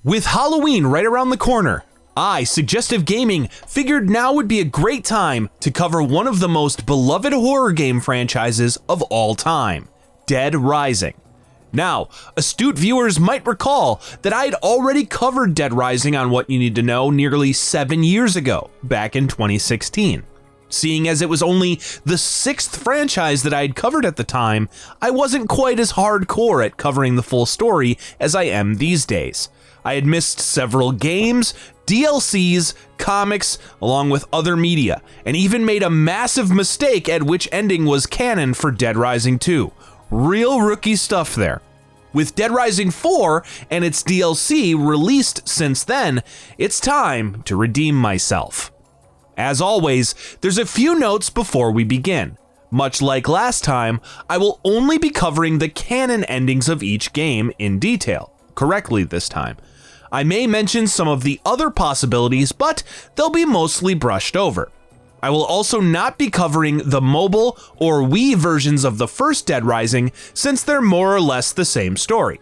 With Halloween right around the corner, I, Suggestive Gaming, figured now would be a great time to cover one of the most beloved horror game franchises of all time, Dead Rising. Now, astute viewers might recall that I had already covered Dead Rising on What You Need to Know nearly 7 years ago, back in 2016. Seeing as it was only the 6th franchise that I had covered at the time, I wasn't quite as hardcore at covering the full story as I am these days. I had missed several games, DLCs, comics, along with other media, and even made a massive mistake at which ending was canon for Dead Rising 2. Real rookie stuff there. With Dead Rising 4 and its DLC released since then, it's time to redeem myself. As always, there's a few notes before we begin. Much like last time, I will only be covering the canon endings of each game in detail, correctly this time. I may mention some of the other possibilities, but they'll be mostly brushed over. I will also not be covering the mobile or Wii versions of the first Dead Rising, since they're more or less the same story.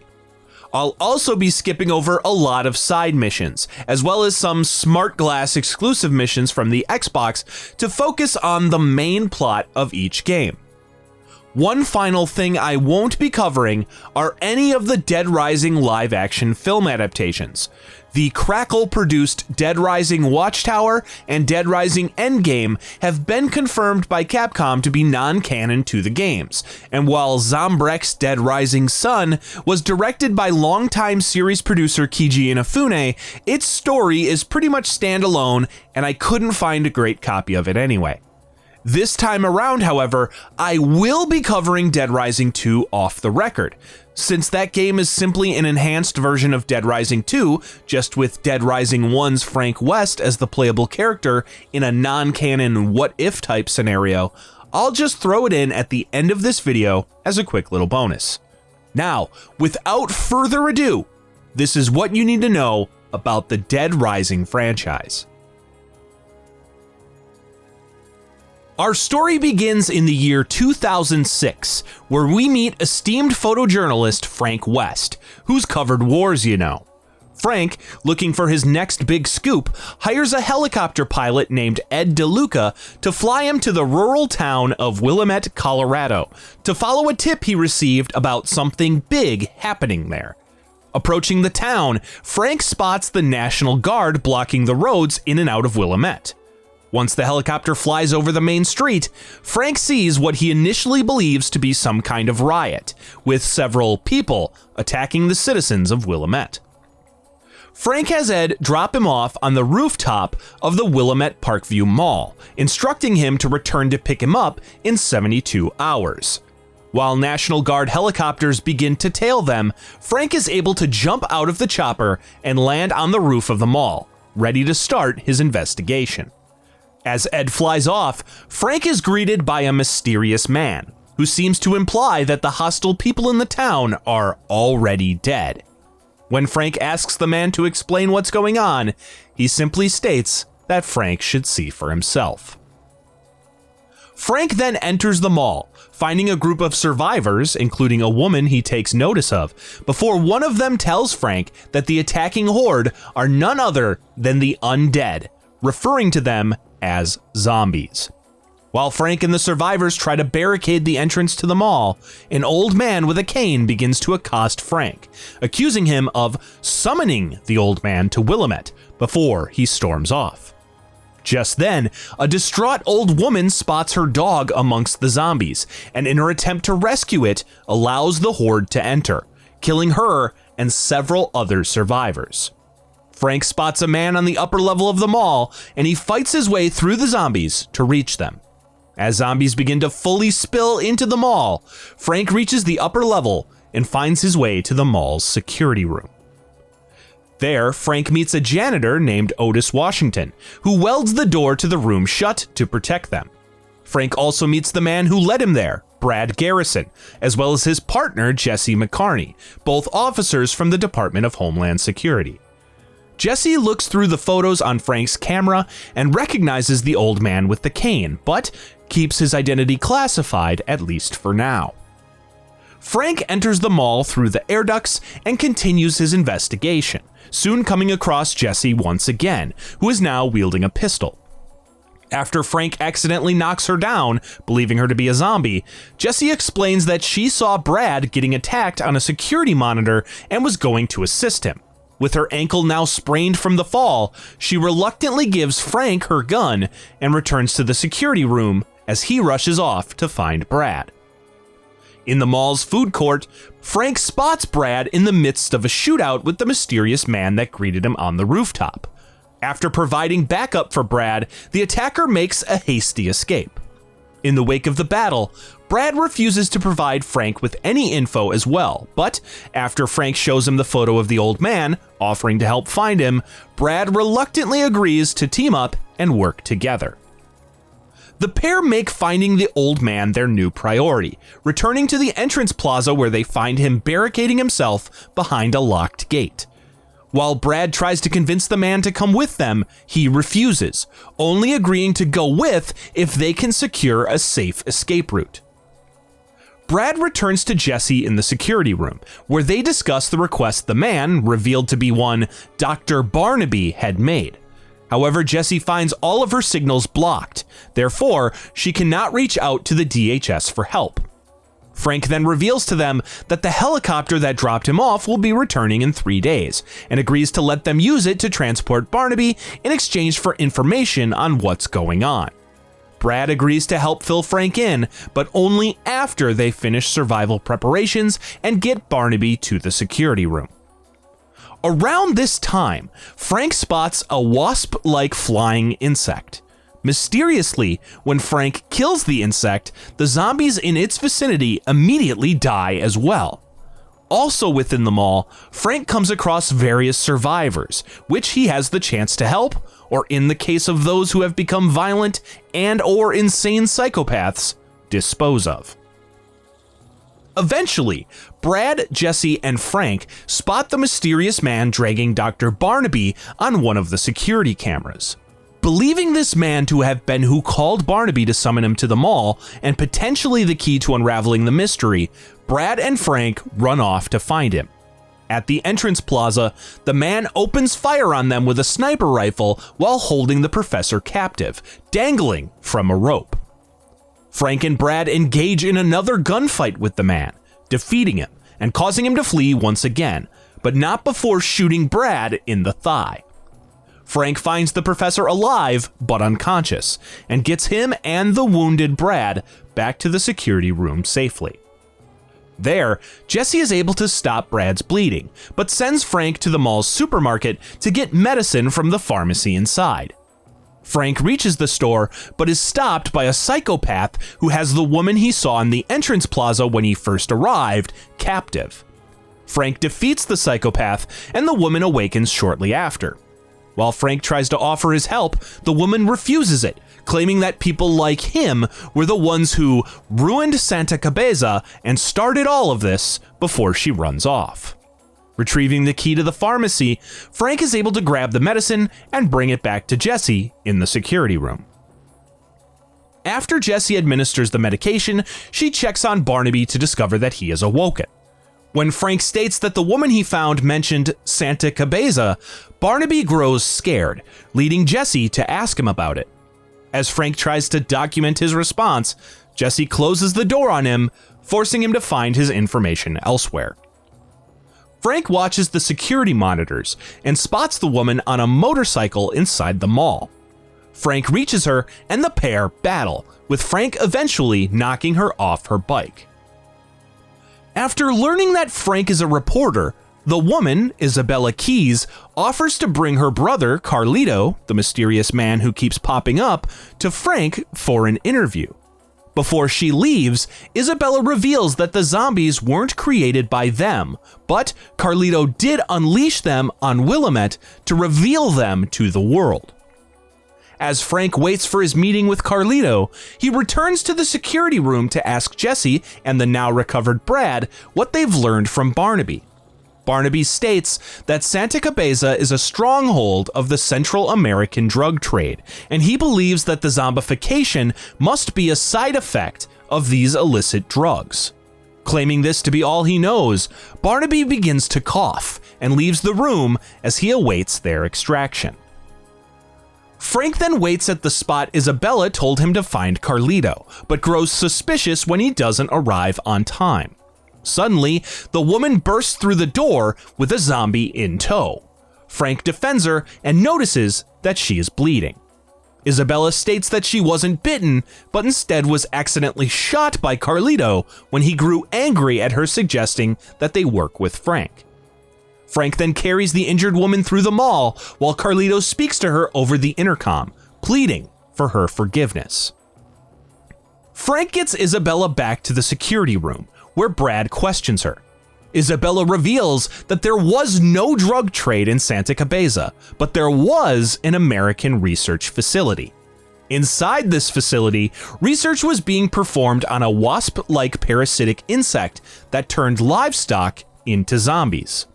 I'll also be skipping over a lot of side missions, as well as some Smart Glass exclusive missions from the Xbox to focus on the main plot of each game. One final thing I won't be covering are any of the Dead Rising live-action film adaptations. The Crackle-produced Dead Rising Watchtower and Dead Rising Endgame have been confirmed by Capcom to be non-canon to the games, and while ZOMBREX Dead Rising Sun was directed by longtime series producer Keiji Inafune, its story is pretty much standalone, and I couldn't find a great copy of it anyway. This time around, however, I will be covering Dead Rising 2 off the record, since that game is simply an enhanced version of Dead Rising 2, just with Dead Rising 1's Frank West as the playable character in a non-canon what-if type scenario. I'll just throw it in at the end of this video as a quick little bonus. Now, without further ado, this is what you need to know about the Dead Rising franchise. Our story begins in the year 2006, where we meet esteemed photojournalist Frank West, who's covered wars, you know. Frank, looking for his next big scoop, hires a helicopter pilot named Ed DeLuca to fly him to the rural town of Willamette, Colorado, to follow a tip he received about something big happening there. Approaching the town, Frank spots the National Guard blocking the roads in and out of Willamette. Once the helicopter flies over the main street, Frank sees what he initially believes to be some kind of riot, with several people attacking the citizens of Willamette. Frank has Ed drop him off on the rooftop of the Willamette Parkview Mall, instructing him to return to pick him up in 72 hours. While National Guard helicopters begin to tail them, Frank is able to jump out of the chopper and land on the roof of the mall, ready to start his investigation. As Ed flies off, Frank is greeted by a mysterious man, who seems to imply that the hostile people in the town are already dead. When Frank asks the man to explain what's going on, he simply states that Frank should see for himself. Frank then enters the mall, finding a group of survivors, including a woman he takes notice of, before one of them tells Frank that the attacking horde are none other than the undead, referring to them as zombies. While Frank and the survivors try to barricade the entrance to the mall, an old man with a cane begins to accost Frank, accusing him of summoning the old man to Willamette before he storms off. Just then, a distraught old woman spots her dog amongst the zombies, and in her attempt to rescue it, allows the horde to enter, killing her and several other survivors. Frank spots a man on the upper level of the mall, and he fights his way through the zombies to reach them. As zombies begin to fully spill into the mall, Frank reaches the upper level and finds his way to the mall's security room. There, Frank meets a janitor named Otis Washington, who welds the door to the room shut to protect them. Frank also meets the man who led him there, Brad Garrison, as well as his partner, Jesse McCarney, both officers from the Department of Homeland Security. Jesse looks through the photos on Frank's camera and recognizes the old man with the cane, but keeps his identity classified, at least for now. Frank enters the mall through the air ducts and continues his investigation, soon coming across Jesse once again, who is now wielding a pistol. After Frank accidentally knocks her down, believing her to be a zombie, Jesse explains that she saw Brad getting attacked on a security monitor and was going to assist him. With her ankle now sprained from the fall, she reluctantly gives Frank her gun and returns to the security room as he rushes off to find Brad. In the mall's food court, Frank spots Brad in the midst of a shootout with the mysterious man that greeted him on the rooftop. After providing backup for Brad, the attacker makes a hasty escape. In the wake of the battle, Brad refuses to provide Frank with any info as well, but after Frank shows him the photo of the old man, offering to help find him, Brad reluctantly agrees to team up and work together. The pair make finding the old man their new priority, returning to the entrance plaza where they find him barricading himself behind a locked gate. While Brad tries to convince the man to come with them, he refuses, only agreeing to go with if they can secure a safe escape route. Brad returns to Jesse in the security room, where they discuss the request the man, revealed to be one Dr. Barnaby, had made. However, Jesse finds all of her signals blocked, therefore, she cannot reach out to the DHS for help. Frank then reveals to them that the helicopter that dropped him off will be returning in 3 days, and agrees to let them use it to transport Barnaby in exchange for information on what's going on. Brad agrees to help fill Frank in, but only after they finish survival preparations and get Barnaby to the security room. Around this time, Frank spots a wasp-like flying insect. Mysteriously, when Frank kills the insect, the zombies in its vicinity immediately die as well. Also within the mall, Frank comes across various survivors, which he has the chance to help, or in the case of those who have become violent and/or insane psychopaths, dispose of. Eventually, Brad, Jesse, and Frank spot the mysterious man dragging Dr. Barnaby on one of the security cameras. Believing this man to have been who called Barnaby to summon him to the mall and potentially the key to unraveling the mystery, Brad and Frank run off to find him. At the entrance plaza, the man opens fire on them with a sniper rifle while holding the professor captive, dangling from a rope. Frank and Brad engage in another gunfight with the man, defeating him and causing him to flee once again, but not before shooting Brad in the thigh. Frank finds the professor alive but unconscious and gets him and the wounded Brad back to the security room safely. There, Jesse is able to stop Brad's bleeding, but sends Frank to the mall's supermarket to get medicine from the pharmacy inside. Frank reaches the store, but is stopped by a psychopath who has the woman he saw in the entrance plaza when he first arrived captive. Frank defeats the psychopath, and the woman awakens shortly after. While Frank tries to offer his help, the woman refuses it, claiming that people like him were the ones who ruined Santa Cabeza and started all of this before she runs off. Retrieving the key to the pharmacy, Frank is able to grab the medicine and bring it back to Jesse in the security room. After Jesse administers the medication, she checks on Barnaby to discover that he is awoken. When Frank states that the woman he found mentioned Santa Cabeza, Barnaby grows scared, leading Jesse to ask him about it. As Frank tries to document his response, Jesse closes the door on him, forcing him to find his information elsewhere. Frank watches the security monitors and spots the woman on a motorcycle inside the mall. Frank reaches her and the pair battle, with Frank eventually knocking her off her bike. After learning that Frank is a reporter, the woman, Isabella Keys, offers to bring her brother, Carlito, the mysterious man who keeps popping up, to Frank for an interview. Before she leaves, Isabella reveals that the zombies weren't created by them, but Carlito did unleash them on Willamette to reveal them to the world. As Frank waits for his meeting with Carlito, he returns to the security room to ask Jesse and the now recovered Brad what they've learned from Barnaby. Barnaby states that Santa Cabeza is a stronghold of the Central American drug trade, and he believes that the zombification must be a side effect of these illicit drugs. Claiming this to be all he knows, Barnaby begins to cough and leaves the room as he awaits their extraction. Frank then waits at the spot Isabella told him to find Carlito, but grows suspicious when he doesn't arrive on time. Suddenly, the woman bursts through the door with a zombie in tow. Frank defends her and notices that she is bleeding. Isabella states that she wasn't bitten, but instead was accidentally shot by Carlito when he grew angry at her suggesting that they work with Frank. Frank then carries the injured woman through the mall while Carlito speaks to her over the intercom, pleading for her forgiveness. Frank gets Isabella back to the security room, where Brad questions her. Isabella reveals that there was no drug trade in Santa Cabeza, but there was an American research facility. Inside this facility, research was being performed on a wasp-like parasitic insect that turned livestock into zombies.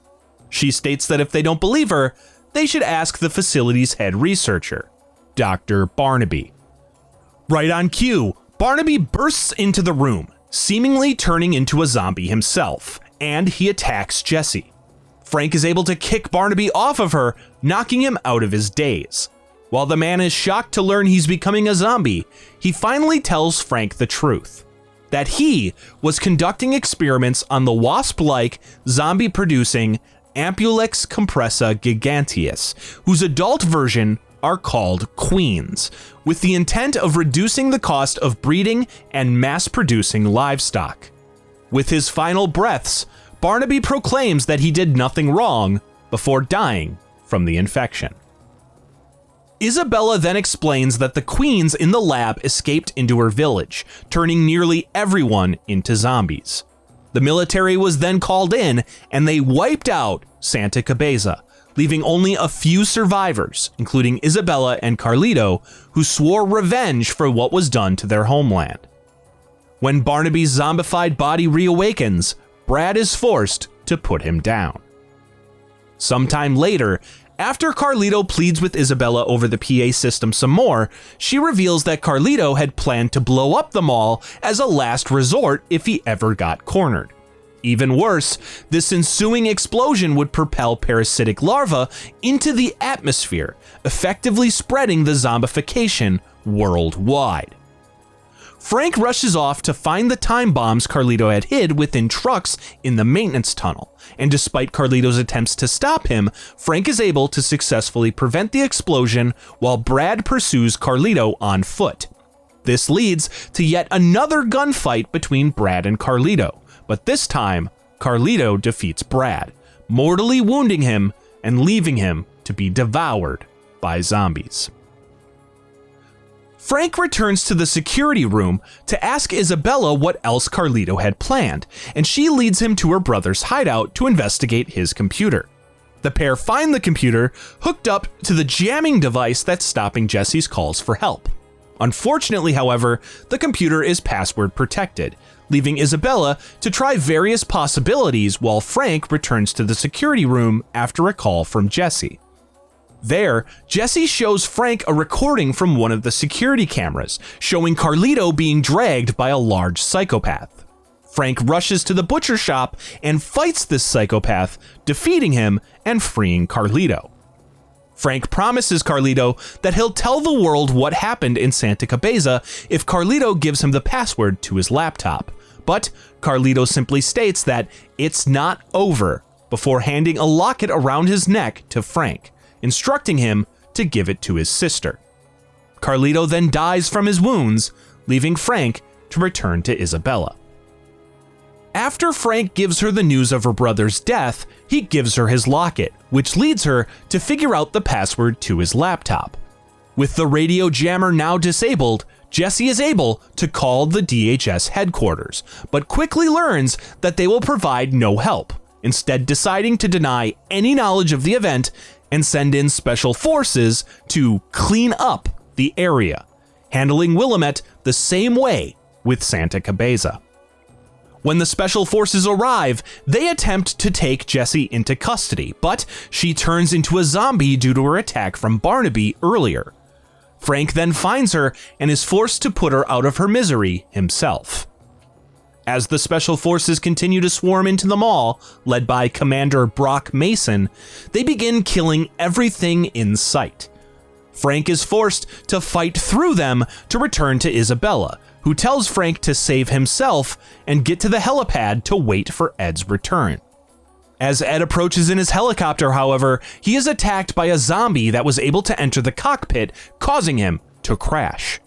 She states that if they don't believe her, they should ask the facility's head researcher, Dr. Barnaby. Right on cue, Barnaby bursts into the room, seemingly turning into a zombie himself, and he attacks Jesse. Frank is able to kick Barnaby off of her, knocking him out of his daze. While the man is shocked to learn he's becoming a zombie, he finally tells Frank the truth, that he was conducting experiments on the wasp-like, zombie-producing Ampulex compressa giganteus, whose adult version are called queens, with the intent of reducing the cost of breeding and mass-producing livestock. With his final breaths, Barnaby proclaims that he did nothing wrong before dying from the infection. Isabella then explains that the queens in the lab escaped into her village, turning nearly everyone into zombies. The military was then called in, and they wiped out Santa Cabeza, leaving only a few survivors, including Isabella and Carlito, who swore revenge for what was done to their homeland. When Barnaby's zombified body reawakens, Brad is forced to put him down. Sometime later, after Carlito pleads with Isabella over the PA system some more, she reveals that Carlito had planned to blow up the mall as a last resort if he ever got cornered. Even worse, this ensuing explosion would propel parasitic larvae into the atmosphere, effectively spreading the zombification worldwide. Frank rushes off to find the time bombs Carlito had hid within trucks in the maintenance tunnel, and despite Carlito's attempts to stop him, Frank is able to successfully prevent the explosion while Brad pursues Carlito on foot. This leads to yet another gunfight between Brad and Carlito, but this time, Carlito defeats Brad, mortally wounding him and leaving him to be devoured by zombies. Frank returns to the security room to ask Isabella what else Carlito had planned, and she leads him to her brother's hideout to investigate his computer. The pair find the computer hooked up to the jamming device that's stopping Jesse's calls for help. Unfortunately, however, the computer is password protected, leaving Isabella to try various possibilities while Frank returns to the security room after a call from Jesse. There, Jesse shows Frank a recording from one of the security cameras, showing Carlito being dragged by a large psychopath. Frank rushes to the butcher shop and fights this psychopath, defeating him and freeing Carlito. Frank promises Carlito that he'll tell the world what happened in Santa Cabeza if Carlito gives him the password to his laptop, but Carlito simply states that it's not over before handing a locket around his neck to Frank, instructing him to give it to his sister. Carlito then dies from his wounds, leaving Frank to return to Isabella. After Frank gives her the news of her brother's death, he gives her his locket, which leads her to figure out the password to his laptop. With the radio jammer now disabled, Jesse is able to call the DHS headquarters, but quickly learns that they will provide no help, instead deciding to deny any knowledge of the event and send in special forces to clean up the area, handling Willamette the same way with Santa Cabeza. When the special forces arrive, they attempt to take Jesse into custody, but she turns into a zombie due to her attack from Barnaby earlier. Frank then finds her and is forced to put her out of her misery himself. As the special forces continue to swarm into the mall, led by Commander Brock Mason, they begin killing everything in sight. Frank is forced to fight through them to return to Isabella, who tells Frank to save himself and get to the helipad to wait for Ed's return. As Ed approaches in his helicopter, however, he is attacked by a zombie that was able to enter the cockpit, causing him to crash.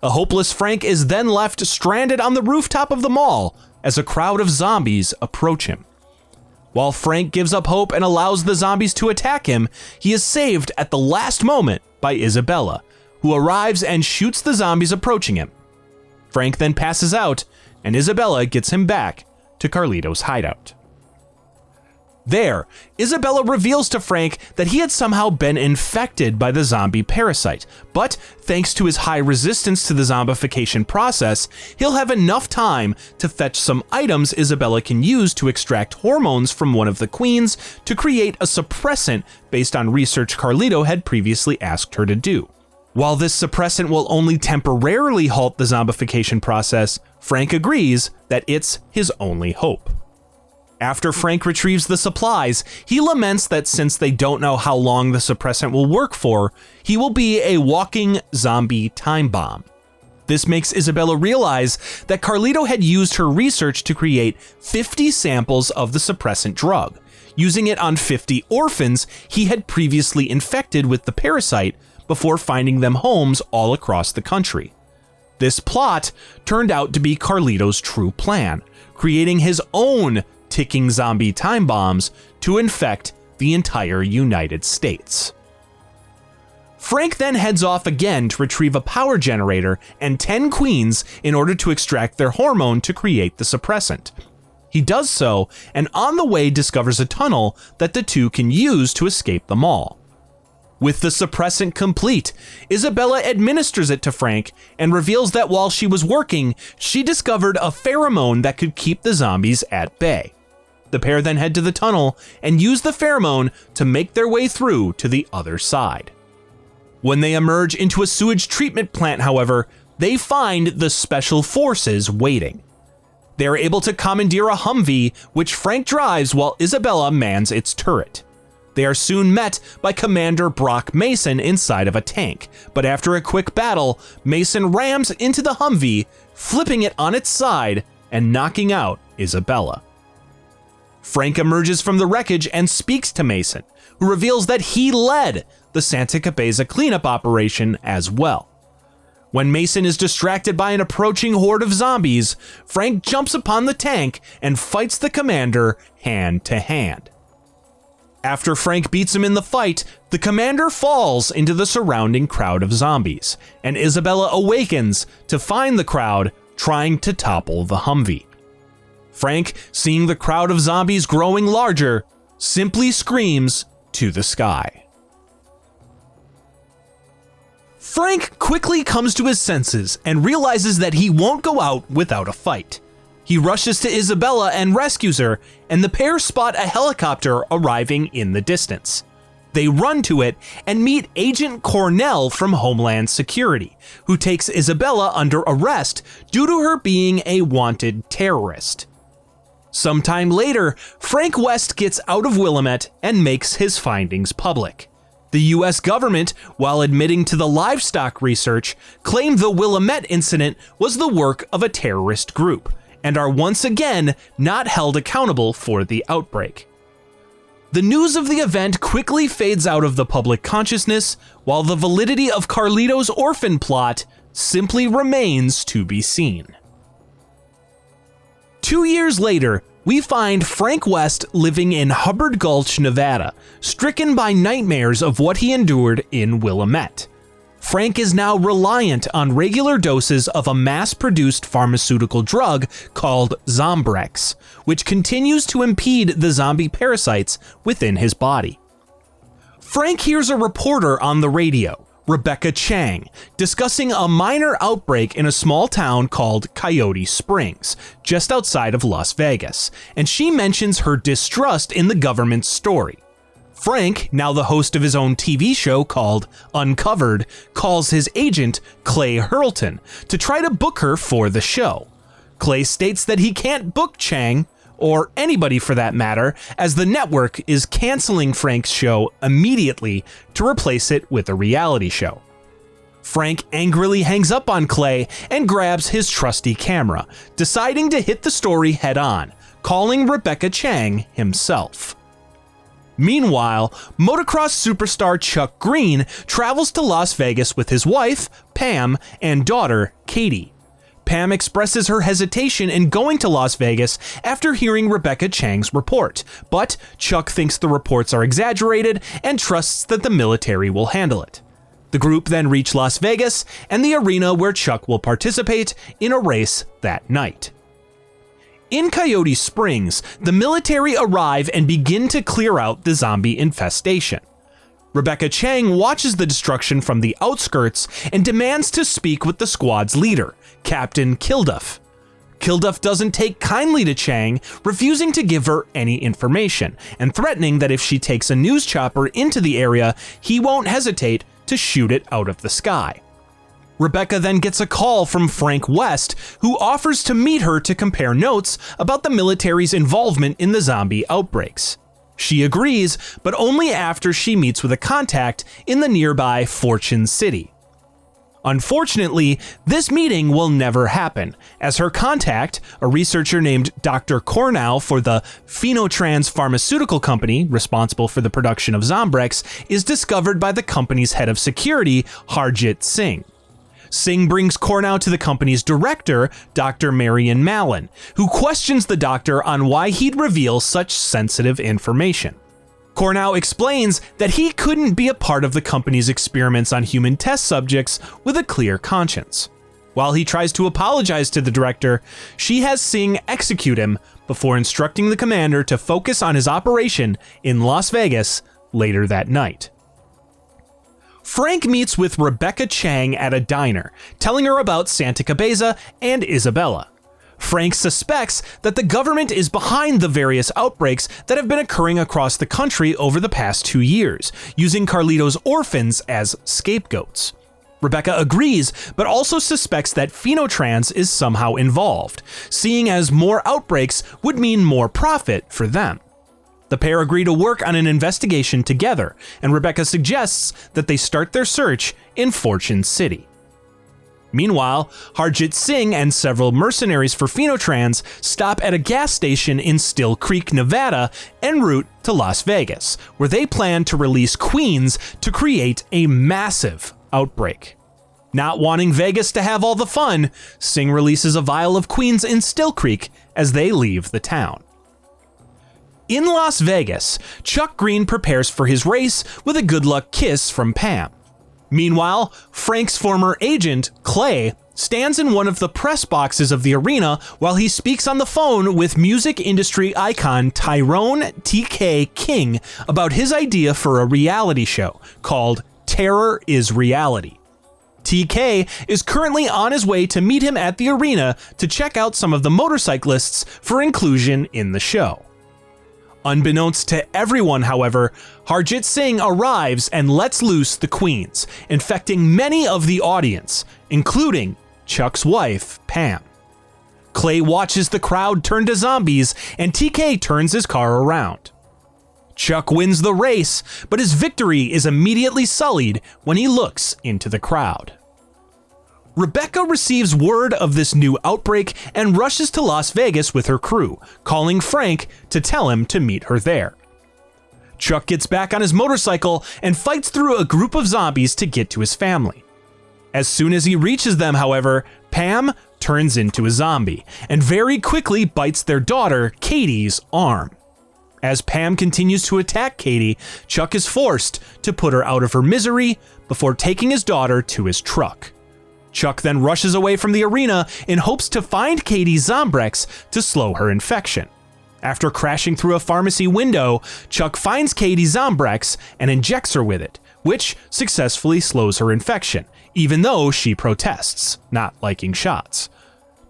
A hopeless Frank is then left stranded on the rooftop of the mall as a crowd of zombies approach him. While Frank gives up hope and allows the zombies to attack him, he is saved at the last moment by Isabella, who arrives and shoots the zombies approaching him. Frank then passes out, and Isabella gets him back to Carlito's hideout. There, Isabella reveals to Frank that he had somehow been infected by the zombie parasite, but thanks to his high resistance to the zombification process, he'll have enough time to fetch some items Isabella can use to extract hormones from one of the queens to create a suppressant based on research Carlito had previously asked her to do. While this suppressant will only temporarily halt the zombification process, Frank agrees that it's his only hope. After Frank retrieves the supplies, he laments that since they don't know how long the suppressant will work for, he will be a walking zombie time bomb. This makes Isabella realize that Carlito had used her research to create 50 samples of the suppressant drug, using it on 50 orphans he had previously infected with the parasite before finding them homes all across the country. This plot turned out to be Carlito's true plan, creating his own ticking zombie time bombs to infect the entire United States. Frank then heads off again to retrieve a power generator and 10 queens in order to extract their hormone to create the suppressant. He does so, and on the way discovers a tunnel that the two can use to escape the mall. With the suppressant complete, Isabella administers it to Frank and reveals that while she was working, she discovered a pheromone that could keep the zombies at bay. The pair then head to the tunnel and use the pheromone to make their way through to the other side. When they emerge into a sewage treatment plant, however, they find the special forces waiting. They are able to commandeer a Humvee, which Frank drives while Isabella mans its turret. They are soon met by Commander Brock Mason inside of a tank, but after a quick battle, Mason rams into the Humvee, flipping it on its side and knocking out Isabella. Frank emerges from the wreckage and speaks to Mason, who reveals that he led the Santa Cabeza cleanup operation as well. When Mason is distracted by an approaching horde of zombies, Frank jumps upon the tank and fights the commander hand to hand. After Frank beats him in the fight, the commander falls into the surrounding crowd of zombies, and Isabella awakens to find the crowd trying to topple the Humvee. Frank, seeing the crowd of zombies growing larger, simply screams to the sky. Frank quickly comes to his senses and realizes that he won't go out without a fight. He rushes to Isabella and rescues her, and the pair spot a helicopter arriving in the distance. They run to it and meet Agent Cornell from Homeland Security, who takes Isabella under arrest due to her being a wanted terrorist. Sometime later, Frank West gets out of Willamette and makes his findings public. The US government, while admitting to the livestock research, claimed the Willamette incident was the work of a terrorist group, and are once again not held accountable for the outbreak. The news of the event quickly fades out of the public consciousness, while the validity of Carlito's orphan plot simply remains to be seen. 2 years later, we find Frank West living in Hubbard Gulch, Nevada, stricken by nightmares of what he endured in Willamette. Frank is now reliant on regular doses of a mass-produced pharmaceutical drug called ZOMBREX, which continues to impede the zombie parasites within his body. Frank hears a reporter on the radio, Rebecca Chang, discussing a minor outbreak in a small town called Coyote Springs, just outside of Las Vegas, and she mentions her distrust in the government's story. Frank, now the host of his own TV show called Uncovered, calls his agent, Clay Hurlton, to try to book her for the show. Clay states that he can't book Chang, or anybody for that matter, as the network is canceling Frank's show immediately to replace it with a reality show. Frank angrily hangs up on Clay and grabs his trusty camera, deciding to hit the story head on, calling Rebecca Chang himself. Meanwhile, motocross superstar Chuck Green travels to Las Vegas with his wife, Pam, and daughter, Katie. Pam expresses her hesitation in going to Las Vegas after hearing Rebecca Chang's report, but Chuck thinks the reports are exaggerated and trusts that the military will handle it. The group then reach Las Vegas and the arena where Chuck will participate in a race that night. In Coyote Springs, the military arrive and begin to clear out the zombie infestation. Rebecca Chang watches the destruction from the outskirts and demands to speak with the squad's leader, Captain Kilduff. Kilduff doesn't take kindly to Chang, refusing to give her any information, and threatening that if she takes a news chopper into the area, he won't hesitate to shoot it out of the sky. Rebecca then gets a call from Frank West, who offers to meet her to compare notes about the military's involvement in the zombie outbreaks. She agrees, but only after she meets with a contact in the nearby Fortune City. Unfortunately, this meeting will never happen, as her contact, a researcher named Dr. Cornow for the Phenotrans pharmaceutical company responsible for the production of ZOMBREX, is discovered by the company's head of security, Harjit Singh. Singh brings Cornow to the company's director, Dr. Marion Mallon, who questions the doctor on why he'd reveal such sensitive information. Cornow explains that he couldn't be a part of the company's experiments on human test subjects with a clear conscience. While he tries to apologize to the director, she has Singh execute him before instructing the commander to focus on his operation in Las Vegas later that night. Frank meets with Rebecca Chang at a diner, telling her about Santa Cabeza and Isabella. Frank suspects that the government is behind the various outbreaks that have been occurring across the country over the past 2 years, using Carlito's orphans as scapegoats. Rebecca agrees, but also suspects that Phenotrans is somehow involved, seeing as more outbreaks would mean more profit for them. The pair agree to work on an investigation together, and Rebecca suggests that they start their search in Fortune City. Meanwhile, Harjit Singh and several mercenaries for Phenotrans stop at a gas station in Still Creek, Nevada, en route to Las Vegas, where they plan to release queens to create a massive outbreak. Not wanting Vegas to have all the fun, Singh releases a vial of queens in Still Creek as they leave the town. In Las Vegas, Chuck Green prepares for his race with a good luck kiss from Pam. Meanwhile, Frank's former agent, Clay, stands in one of the press boxes of the arena while he speaks on the phone with music industry icon Tyrone TK King about his idea for a reality show called Terror is Reality. TK is currently on his way to meet him at the arena to check out some of the motorcyclists for inclusion in the show. Unbeknownst to everyone, however, Harjit Singh arrives and lets loose the queens, infecting many of the audience, including Chuck's wife, Pam. Clay watches the crowd turn to zombies, and TK turns his car around. Chuck wins the race, but his victory is immediately sullied when he looks into the crowd. Rebecca receives word of this new outbreak and rushes to Las Vegas with her crew, calling Frank to tell him to meet her there. Chuck gets back on his motorcycle and fights through a group of zombies to get to his family. As soon as he reaches them, however, Pam turns into a zombie and very quickly bites their daughter, Katie's, arm. As Pam continues to attack Katie, Chuck is forced to put her out of her misery before taking his daughter to his truck. Chuck then rushes away from the arena in hopes to find Katie's ZOMBREX to slow her infection. After crashing through a pharmacy window, Chuck finds Katie's ZOMBREX and injects her with it, which successfully slows her infection, even though she protests, not liking shots.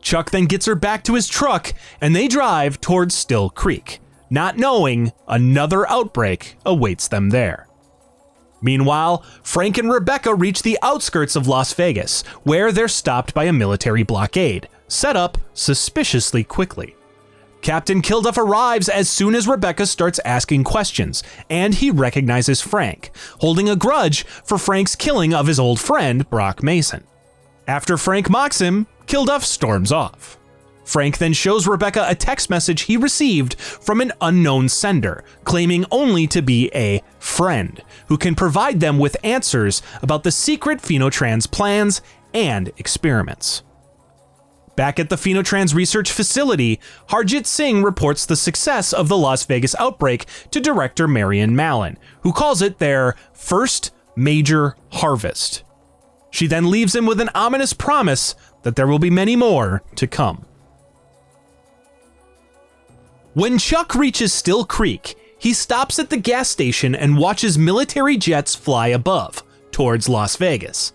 Chuck then gets her back to his truck and they drive towards Still Creek, not knowing another outbreak awaits them there. Meanwhile, Frank and Rebecca reach the outskirts of Las Vegas, where they're stopped by a military blockade, set up suspiciously quickly. Captain Kilduff arrives as soon as Rebecca starts asking questions, and he recognizes Frank, holding a grudge for Frank's killing of his old friend, Brock Mason. After Frank mocks him, Kilduff storms off. Frank then shows Rebecca a text message he received from an unknown sender, claiming only to be a friend, who can provide them with answers about the secret Phenotrans plans and experiments. Back at the Phenotrans research facility, Harjit Singh reports the success of the Las Vegas outbreak to director Marion Mallon, who calls it their first major harvest. She then leaves him with an ominous promise that there will be many more to come. When Chuck reaches Still Creek, he stops at the gas station and watches military jets fly above, towards Las Vegas.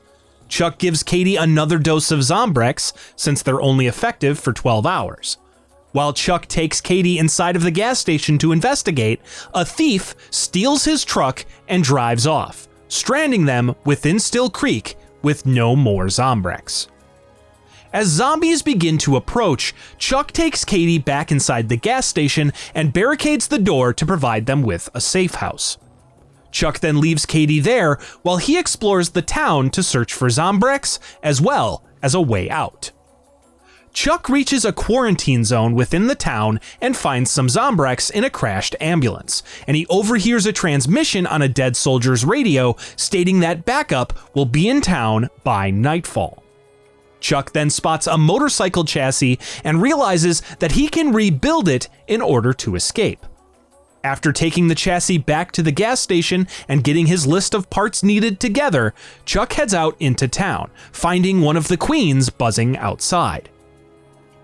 Chuck gives Katie another dose of ZOMBREX, since they're only effective for 12 hours. While Chuck takes Katie inside of the gas station to investigate, a thief steals his truck and drives off, stranding them within Still Creek with no more ZOMBREX. As zombies begin to approach, Chuck takes Katie back inside the gas station and barricades the door to provide them with a safe house. Chuck then leaves Katie there while he explores the town to search for ZOMBREX as well as a way out. Chuck reaches a quarantine zone within the town and finds some ZOMBREX in a crashed ambulance, and he overhears a transmission on a dead soldier's radio stating that backup will be in town by nightfall. Chuck then spots a motorcycle chassis and realizes that he can rebuild it in order to escape. After taking the chassis back to the gas station and getting his list of parts needed together, Chuck heads out into town, finding one of the queens buzzing outside.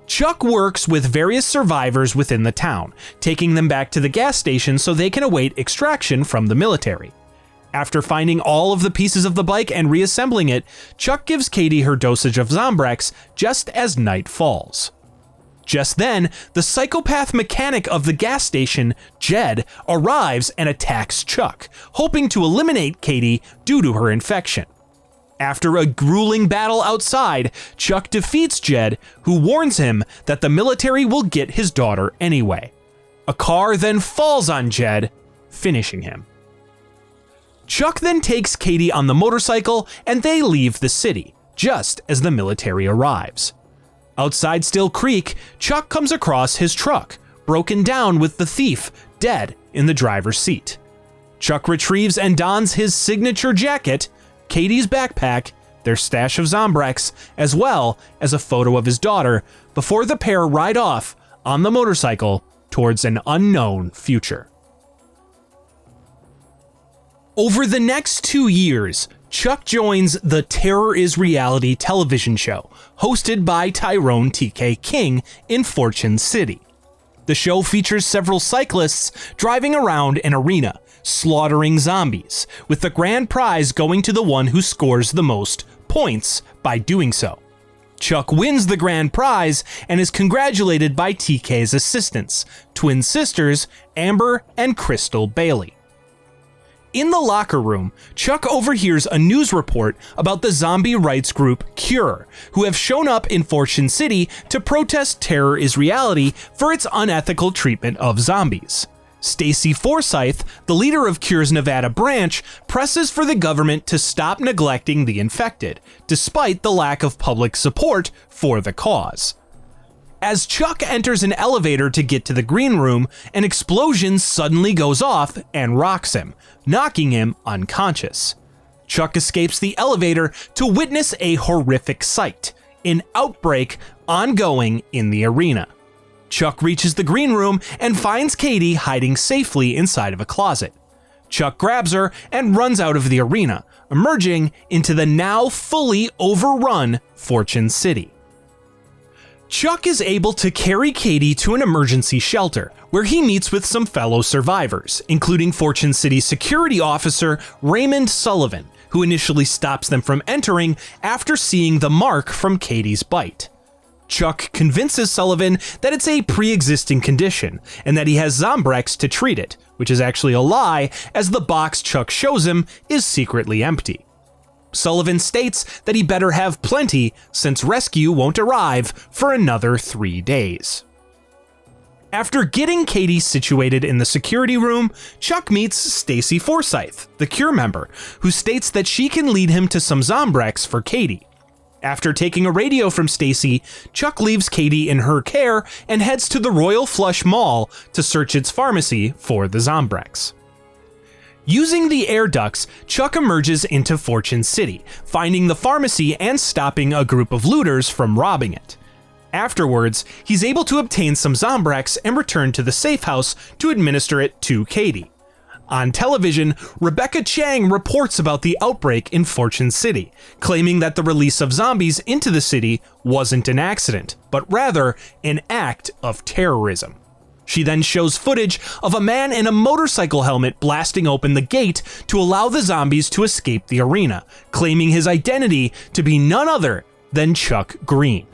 Chuck works with various survivors within the town, taking them back to the gas station so they can await extraction from the military. After finding all of the pieces of the bike and reassembling it, Chuck gives Katie her dosage of ZOMBREX just as night falls. Just then, the psychopath mechanic of the gas station, Jed, arrives and attacks Chuck, hoping to eliminate Katie due to her infection. After a grueling battle outside, Chuck defeats Jed, who warns him that the military will get his daughter anyway. A car then falls on Jed, finishing him. Chuck then takes Katie on the motorcycle and they leave the city, just as the military arrives. Outside Still Creek, Chuck comes across his truck, broken down with the thief dead in the driver's seat. Chuck retrieves and dons his signature jacket, Katie's backpack, their stash of ZOMBREX, as well as a photo of his daughter, before the pair ride off on the motorcycle towards an unknown future. Over the next 2 years, Chuck joins the Terror is Reality television show, hosted by Tyrone TK King in Fortune City. The show features several cyclists driving around an arena, slaughtering zombies, with the grand prize going to the one who scores the most points by doing so. Chuck wins the grand prize and is congratulated by TK's assistants, twin sisters Amber and Crystal Bailey. In the locker room, Chuck overhears a news report about the zombie rights group Cure, who have shown up in Fortune City to protest Terror is Reality for its unethical treatment of zombies. Stacy Forsythe, the leader of Cure's Nevada branch, presses for the government to stop neglecting the infected, despite the lack of public support for the cause. As Chuck enters an elevator to get to the green room, an explosion suddenly goes off and rocks him, knocking him unconscious. Chuck escapes the elevator to witness a horrific sight, an outbreak ongoing in the arena. Chuck reaches the green room and finds Katie hiding safely inside of a closet. Chuck grabs her and runs out of the arena, emerging into the now fully overrun Fortune City. Chuck is able to carry Katie to an emergency shelter, where he meets with some fellow survivors, including Fortune City security officer Raymond Sullivan, who initially stops them from entering after seeing the mark from Katie's bite. Chuck convinces Sullivan that it's a pre-existing condition, and that he has ZOMBREX to treat it, which is actually a lie, as the box Chuck shows him is secretly empty. Sullivan states that he better have plenty since rescue won't arrive for another 3 days. After getting Katie situated in the security room, Chuck meets Stacy Forsythe, the Cure member, who states that she can lead him to some ZOMBREX for Katie. After taking a radio from Stacy, Chuck leaves Katie in her care and heads to the Royal Flush Mall to search its pharmacy for the ZOMBREX. Using the air ducts, Chuck emerges into Fortune City, finding the pharmacy and stopping a group of looters from robbing it. Afterwards, he's able to obtain some ZOMBREX and return to the safe house to administer it to Katie. On television, Rebecca Chang reports about the outbreak in Fortune City, claiming that the release of zombies into the city wasn't an accident, but rather an act of terrorism. She then shows footage of a man in a motorcycle helmet blasting open the gate to allow the zombies to escape the arena, claiming his identity to be none other than Chuck Green.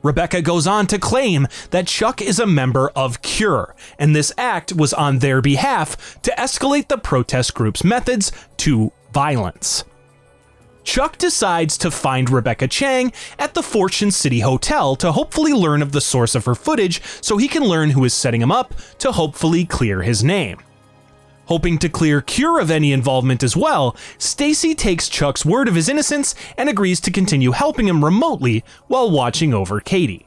Rebecca goes on to claim that Chuck is a member of Cure, and this act was on their behalf to escalate the protest group's methods to violence. Chuck decides to find Rebecca Chang at the Fortune City Hotel to hopefully learn of the source of her footage so he can learn who is setting him up to hopefully clear his name. Hoping to clear Cure of any involvement as well, Stacy takes Chuck's word of his innocence and agrees to continue helping him remotely while watching over Katie.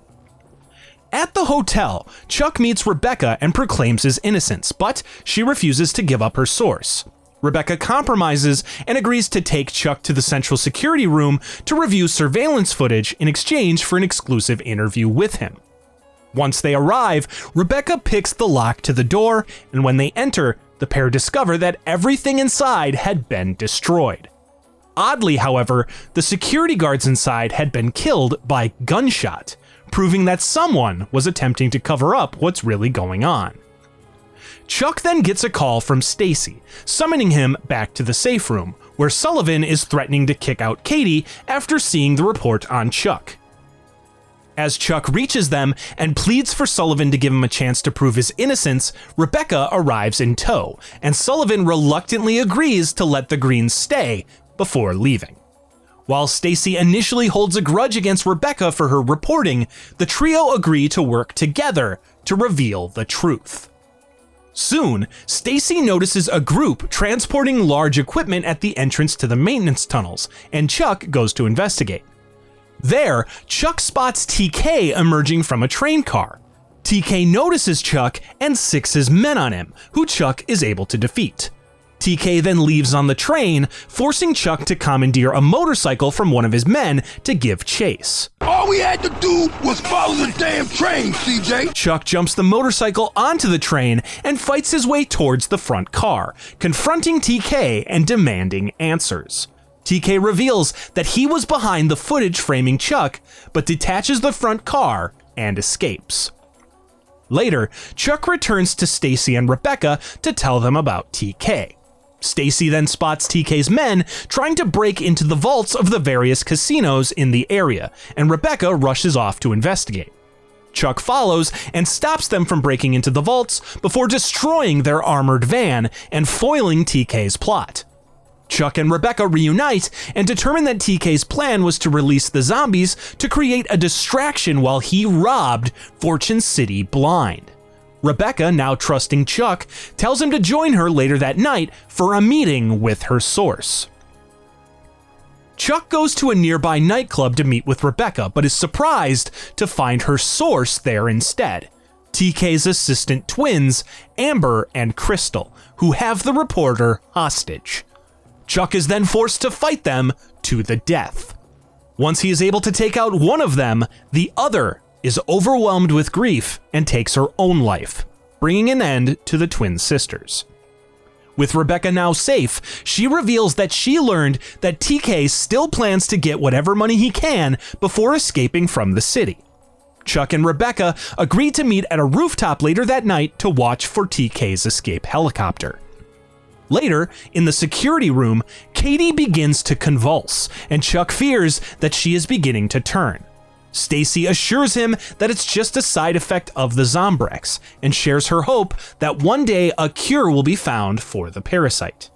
At the hotel, Chuck meets Rebecca and proclaims his innocence, but she refuses to give up her source. Rebecca compromises and agrees to take Chuck to the central security room to review surveillance footage in exchange for an exclusive interview with him. Once they arrive, Rebecca picks the lock to the door, and when they enter, the pair discover that everything inside had been destroyed. Oddly, however, the security guards inside had been killed by gunshot, proving that someone was attempting to cover up what's really going on. Chuck then gets a call from Stacy, summoning him back to the safe room, where Sullivan is threatening to kick out Katie after seeing the report on Chuck. As Chuck reaches them and pleads for Sullivan to give him a chance to prove his innocence, Rebecca arrives in tow, and Sullivan reluctantly agrees to let the Greens stay before leaving. While Stacy initially holds a grudge against Rebecca for her reporting, the trio agree to work together to reveal the truth. Soon, Stacy notices a group transporting large equipment at the entrance to the maintenance tunnels, and Chuck goes to investigate. There, Chuck spots TK emerging from a train car. TK notices Chuck and sixes men on him, who Chuck is able to defeat. TK then leaves on the train, forcing Chuck to commandeer a motorcycle from one of his men to give chase. All we had to do was follow the damn train, CJ. Chuck jumps the motorcycle onto the train and fights his way towards the front car, confronting TK and demanding answers. TK reveals that he was behind the footage framing Chuck, but detaches the front car and escapes. Later, Chuck returns to Stacy and Rebecca to tell them about TK. Stacy then spots TK's men trying to break into the vaults of the various casinos in the area, and Rebecca rushes off to investigate. Chuck follows and stops them from breaking into the vaults before destroying their armored van and foiling TK's plot. Chuck and Rebecca reunite and determine that TK's plan was to release the zombies to create a distraction while he robbed Fortune City blind. Rebecca, now trusting Chuck, tells him to join her later that night for a meeting with her source. Chuck goes to a nearby nightclub to meet with Rebecca, but is surprised to find her source there instead. TK's assistant twins, Amber and Crystal, who have the reporter hostage. Chuck is then forced to fight them to the death. Once he is able to take out one of them, the other is overwhelmed with grief and takes her own life, bringing an end to the twin sisters. With Rebecca now safe, she reveals that she learned that TK still plans to get whatever money he can before escaping from the city. Chuck and Rebecca agree to meet at a rooftop later that night to watch for TK's escape helicopter. Later, in the security room, Katie begins to convulse, and Chuck fears that she is beginning to turn. Stacy assures him that it's just a side effect of the ZOMBREX, and shares her hope that one day a cure will be found for the parasite.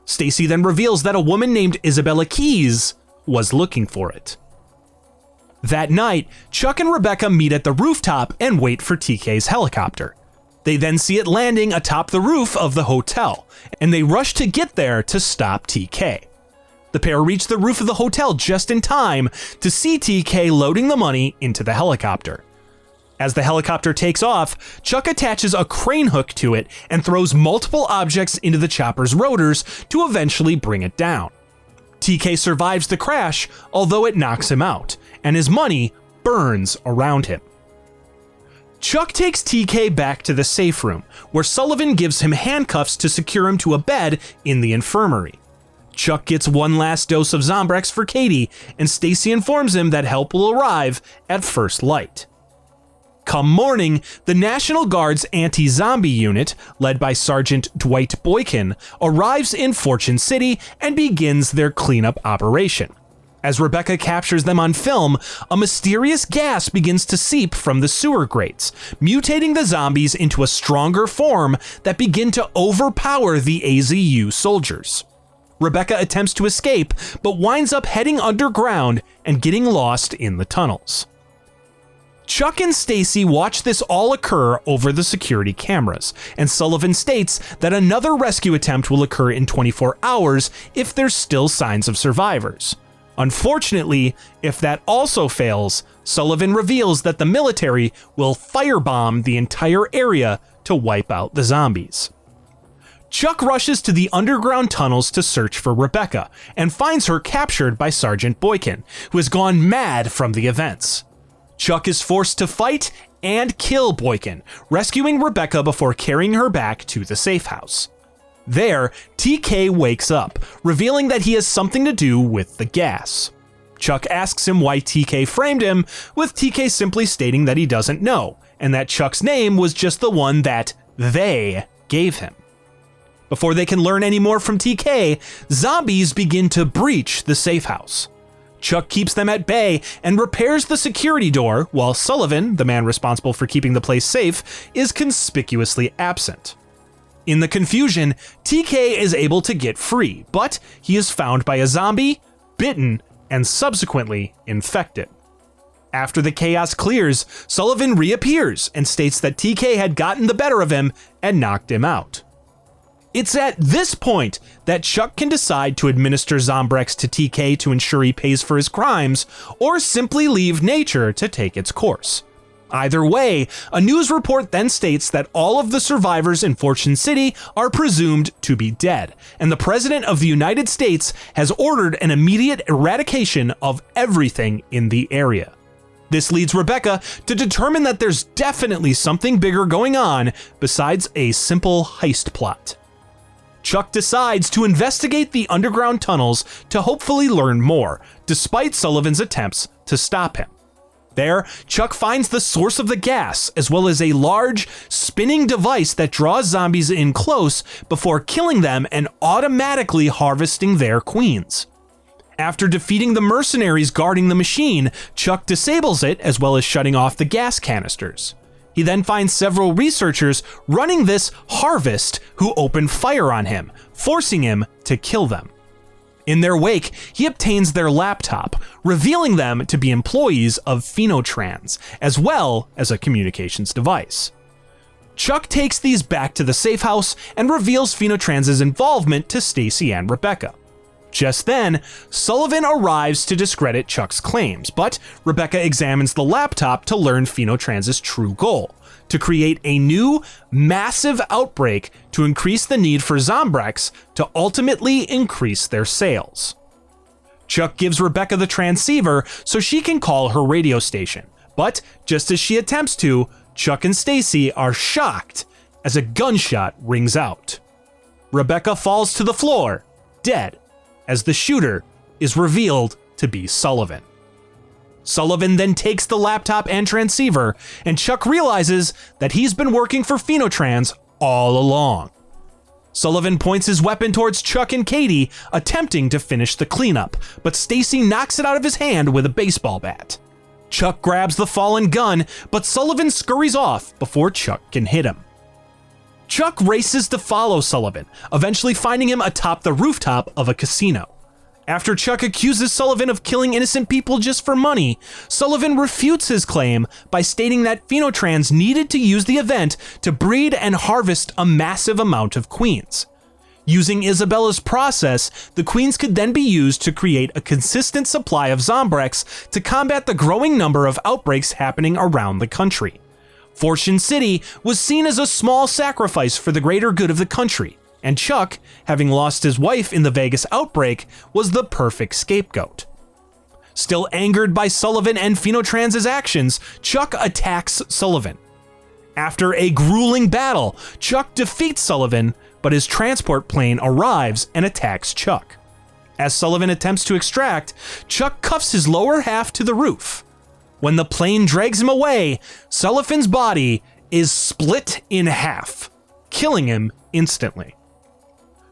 Stacy then reveals that a woman named Isabella Keys was looking for it. That night, Chuck and Rebecca meet at the rooftop and wait for TK's helicopter. They then see it landing atop the roof of the hotel, and they rush to get there to stop TK. The pair reach the roof of the hotel just in time to see TK loading the money into the helicopter. As the helicopter takes off, Chuck attaches a crane hook to it and throws multiple objects into the chopper's rotors to eventually bring it down. TK survives the crash, although it knocks him out, and his money burns around him. Chuck takes TK back to the safe room, where Sullivan gives him handcuffs to secure him to a bed in the infirmary. Chuck gets one last dose of ZOMBREX for Katie, and Stacy informs him that help will arrive at first light. Come morning, the National Guard's anti-zombie unit, led by Sergeant Dwight Boykin, arrives in Fortune City and begins their cleanup operation. As Rebecca captures them on film, a mysterious gas begins to seep from the sewer grates, mutating the zombies into a stronger form that begin to overpower the AZU soldiers. Rebecca attempts to escape, but winds up heading underground and getting lost in the tunnels. Chuck and Stacy watch this all occur over the security cameras, and Sullivan states that another rescue attempt will occur in 24 hours if there's still signs of survivors. Unfortunately, if that also fails, Sullivan reveals that the military will firebomb the entire area to wipe out the zombies. Chuck rushes to the underground tunnels to search for Rebecca, and finds her captured by Sergeant Boykin, who has gone mad from the events. Chuck is forced to fight and kill Boykin, rescuing Rebecca before carrying her back to the safe house. There, TK wakes up, revealing that he has something to do with the gas. Chuck asks him why TK framed him, with TK simply stating that he doesn't know, and that Chuck's name was just the one that they gave him. Before they can learn any more from TK, zombies begin to breach the safe house. Chuck keeps them at bay and repairs the security door, while Sullivan, the man responsible for keeping the place safe, is conspicuously absent. In the confusion, TK is able to get free, but he is found by a zombie, bitten, and subsequently infected. After the chaos clears, Sullivan reappears and states that TK had gotten the better of him and knocked him out. It's at this point that Chuck can decide to administer ZOMBREX to TK to ensure he pays for his crimes, or simply leave nature to take its course. Either way, a news report then states that all of the survivors in Fortune City are presumed to be dead, and the President of the United States has ordered an immediate eradication of everything in the area. This leads Rebecca to determine that there's definitely something bigger going on besides a simple heist plot. Chuck decides to investigate the underground tunnels to hopefully learn more, despite Sullivan's attempts to stop him. There, Chuck finds the source of the gas, as well as a large, spinning device that draws zombies in close before killing them and automatically harvesting their queens. After defeating the mercenaries guarding the machine, Chuck disables it, as well as shutting off the gas canisters. He then finds several researchers running this harvest who open fire on him, forcing him to kill them. In their wake, he obtains their laptop, revealing them to be employees of Phenotrans, as well as a communications device. Chuck takes these back to the safe house and reveals Phenotrans' involvement to Stacy and Rebecca. Just then, Sullivan arrives to discredit Chuck's claims, but Rebecca examines the laptop to learn Phenotrans' true goal: to create a new, massive outbreak to increase the need for ZOMBREX to ultimately increase their sales. Chuck gives Rebecca the transceiver so she can call her radio station, but just as she attempts to, Chuck and Stacy are shocked as a gunshot rings out. Rebecca falls to the floor, dead, as the shooter is revealed to be Sullivan. Sullivan then takes the laptop and transceiver, and Chuck realizes that he's been working for Phenotrans all along. Sullivan points his weapon towards Chuck and Katie, attempting to finish the cleanup, but Stacy knocks it out of his hand with a baseball bat. Chuck grabs the fallen gun, but Sullivan scurries off before Chuck can hit him. Chuck races to follow Sullivan, eventually finding him atop the rooftop of a casino. After Chuck accuses Sullivan of killing innocent people just for money, Sullivan refutes his claim by stating that Phenotrans needed to use the event to breed and harvest a massive amount of queens. Using Isabella's process, the queens could then be used to create a consistent supply of ZOMBREX to combat the growing number of outbreaks happening around the country. Fortune City was seen as a small sacrifice for the greater good of the country, and Chuck, having lost his wife in the Vegas outbreak, was the perfect scapegoat. Still angered by Sullivan and Phenotrans' actions, Chuck attacks Sullivan. After a grueling battle, Chuck defeats Sullivan, but his transport plane arrives and attacks Chuck. As Sullivan attempts to extract, Chuck cuffs his lower half to the roof. When the plane drags him away, Sullivan's body is split in half, killing him instantly.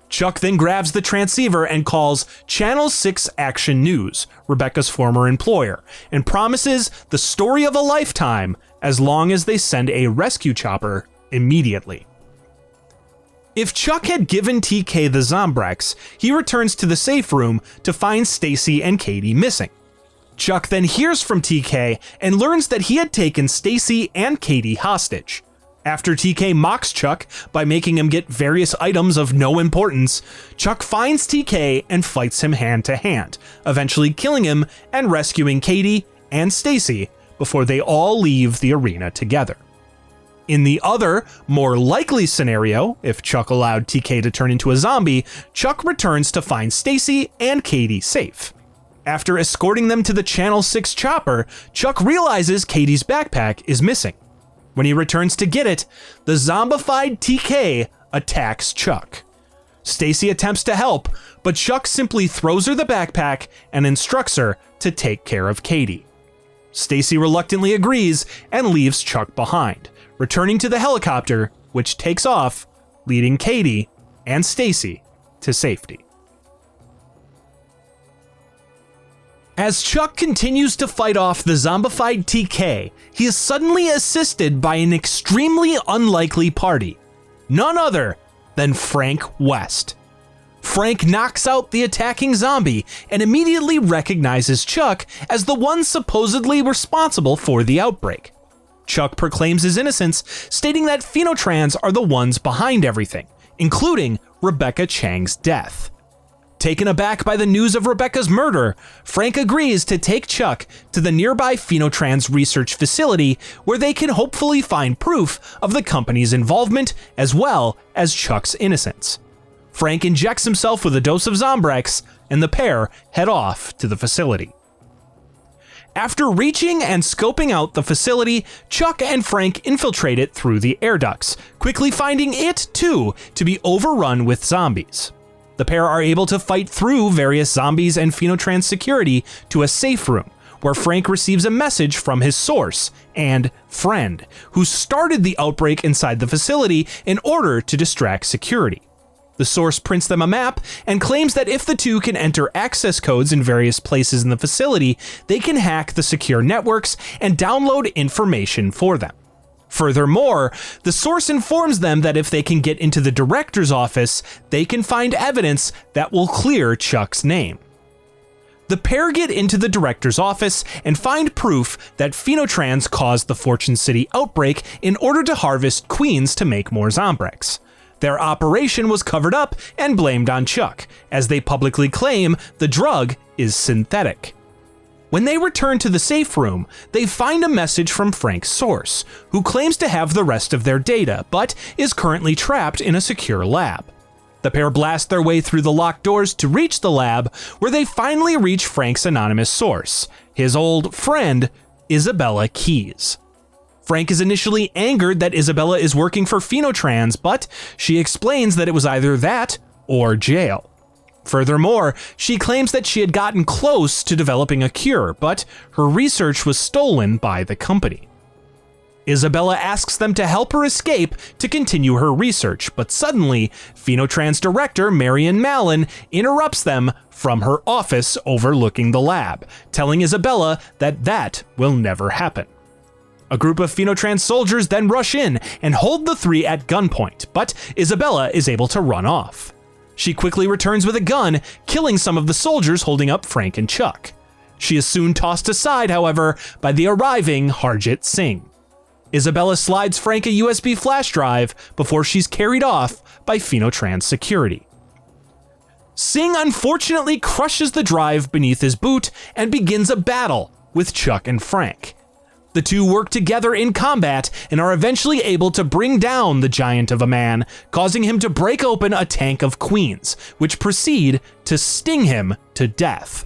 Chuck then grabs the transceiver and calls Channel 6 Action News, Rebecca's former employer, and promises the story of a lifetime as long as they send a rescue chopper immediately. If Chuck had given TK the ZOMBREX, he returns to the safe room to find Stacy and Katie missing. Chuck then hears from TK and learns that he had taken Stacy and Katie hostage. After TK mocks Chuck by making him get various items of no importance, Chuck finds TK and fights him hand to hand, eventually killing him and rescuing Katie and Stacy before they all leave the arena together. In the other, more likely scenario, if Chuck allowed TK to turn into a zombie, Chuck returns to find Stacy and Katie safe. After escorting them to the Channel 6 chopper, Chuck realizes Katie's backpack is missing. When he returns to get it, the zombified TK attacks Chuck. Stacy attempts to help, but Chuck simply throws her the backpack and instructs her to take care of Katie. Stacy reluctantly agrees and leaves Chuck behind, returning to the helicopter, which takes off, leading Katie and Stacy to safety. As Chuck continues to fight off the zombified TK, he is suddenly assisted by an extremely unlikely party, none other than Frank West. Frank knocks out the attacking zombie and immediately recognizes Chuck as the one supposedly responsible for the outbreak. Chuck proclaims his innocence, stating that Phenotrans are the ones behind everything, including Rebecca Chang's death. Taken aback by the news of Rebecca's murder, Frank agrees to take Chuck to the nearby Phenotrans research facility where they can hopefully find proof of the company's involvement as well as Chuck's innocence. Frank injects himself with a dose of ZOMBREX, and the pair head off to the facility. After reaching and scoping out the facility, Chuck and Frank infiltrate it through the air ducts, quickly finding it, too, to be overrun with zombies. The pair are able to fight through various zombies and Phenotrans security to a safe room, where Frank receives a message from his source and friend, who started the outbreak inside the facility in order to distract security. The source prints them a map and claims that if the two can enter access codes in various places in the facility, they can hack the secure networks and download information for them. Furthermore, the source informs them that if they can get into the director's office, they can find evidence that will clear Chuck's name. The pair get into the director's office and find proof that Phenotrans caused the Fortune City outbreak in order to harvest queens to make more ZOMBREX. Their operation was covered up and blamed on Chuck, as they publicly claim the drug is synthetic. When they return to the safe room, they find a message from Frank's source, who claims to have the rest of their data, but is currently trapped in a secure lab. The pair blast their way through the locked doors to reach the lab, where they finally reach Frank's anonymous source, his old friend, Isabella Keyes. Frank is initially angered that Isabella is working for Phenotrans, but she explains that it was either that or jail. Furthermore, she claims that she had gotten close to developing a cure, but her research was stolen by the company. Isabella asks them to help her escape to continue her research, but suddenly, Phenotrans director Marion Mallon interrupts them from her office overlooking the lab, telling Isabella that will never happen. A group of Phenotrans soldiers then rush in and hold the three at gunpoint, but Isabella is able to run off. She quickly returns with a gun, killing some of the soldiers holding up Frank and Chuck. She is soon tossed aside, however, by the arriving Harjit Singh. Isabella slides Frank a USB flash drive before she's carried off by Phenotrans security. Singh unfortunately crushes the drive beneath his boot and begins a battle with Chuck and Frank. The two work together in combat and are eventually able to bring down the giant of a man, causing him to break open a tank of queens, which proceed to sting him to death.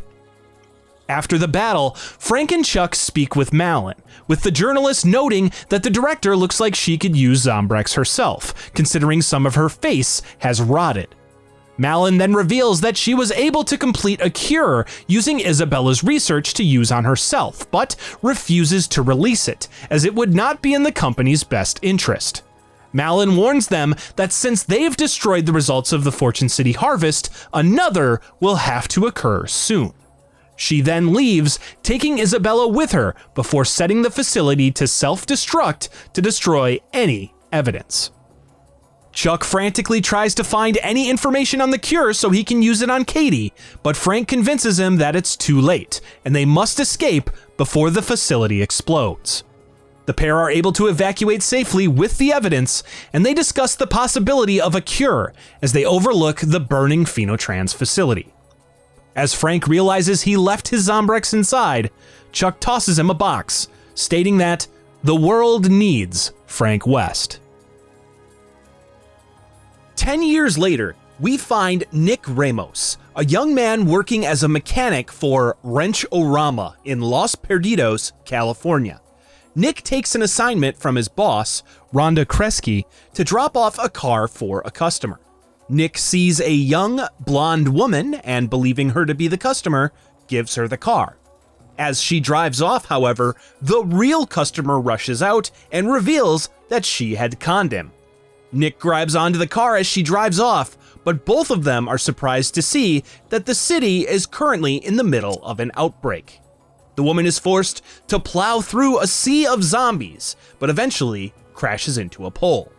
After the battle, Frank and Chuck speak with Malin, with the journalist noting that the director looks like she could use ZOMBREX herself, considering some of her face has rotted. Malin then reveals that she was able to complete a cure using Isabella's research to use on herself, but refuses to release it, as it would not be in the company's best interest. Malin warns them that since they've destroyed the results of the Fortune City harvest, another will have to occur soon. She then leaves, taking Isabella with her before setting the facility to self-destruct to destroy any evidence. Chuck frantically tries to find any information on the cure so he can use it on Katie, but Frank convinces him that it's too late, and they must escape before the facility explodes. The pair are able to evacuate safely with the evidence, and they discuss the possibility of a cure as they overlook the burning Phenotrans facility. As Frank realizes he left his ZOMBREX inside, Chuck tosses him a box, stating that the world needs Frank West. 10 years later, we find Nick Ramos, a young man working as a mechanic for Wrench-O-Rama in Los Perdidos, California. Nick takes an assignment from his boss, Rhonda Kresge, to drop off a car for a customer. Nick sees a young, blonde woman and, believing her to be the customer, gives her the car. As she drives off, however, the real customer rushes out and reveals that she had conned him. Nick grabs onto the car as she drives off, but both of them are surprised to see that the city is currently in the middle of an outbreak. The woman is forced to plow through a sea of zombies, but eventually crashes into a pole.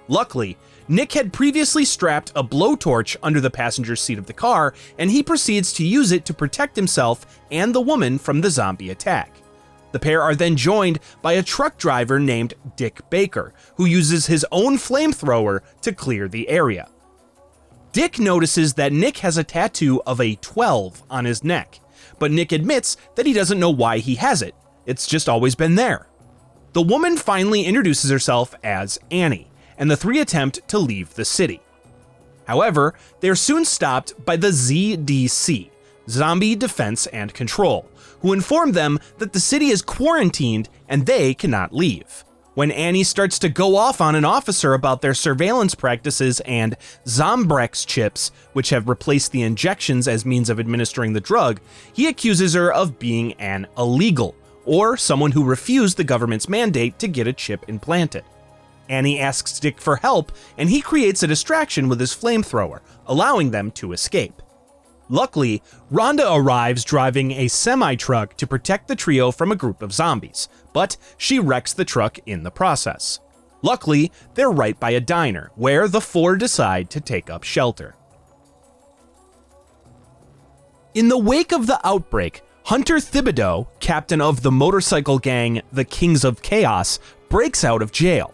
Luckily, Nick had previously strapped a blowtorch under the passenger seat of the car, and he proceeds to use it to protect himself and the woman from the zombie attack. The pair are then joined by a truck driver named Dick Baker, who uses his own flamethrower to clear the area. Dick notices that Nick has a tattoo of a 12 on his neck, but Nick admits that he doesn't know why he has it. It's just always been there. The woman finally introduces herself as Annie, and the three attempt to leave the city. However, they are soon stopped by the ZDC, Zombie Defense and Control, who inform them that the city is quarantined and they cannot leave. When Annie starts to go off on an officer about their surveillance practices and ZOMBREX chips, which have replaced the injections as means of administering the drug, he accuses her of being an illegal, or someone who refused the government's mandate to get a chip implanted. Annie asks Dick for help, and he creates a distraction with his flamethrower, allowing them to escape. Luckily, Rhonda arrives driving a semi-truck to protect the trio from a group of zombies, but she wrecks the truck in the process. Luckily, they're right by a diner, where the four decide to take up shelter. In the wake of the outbreak, Hunter Thibodeau, captain of the motorcycle gang the Kings of Chaos, breaks out of jail.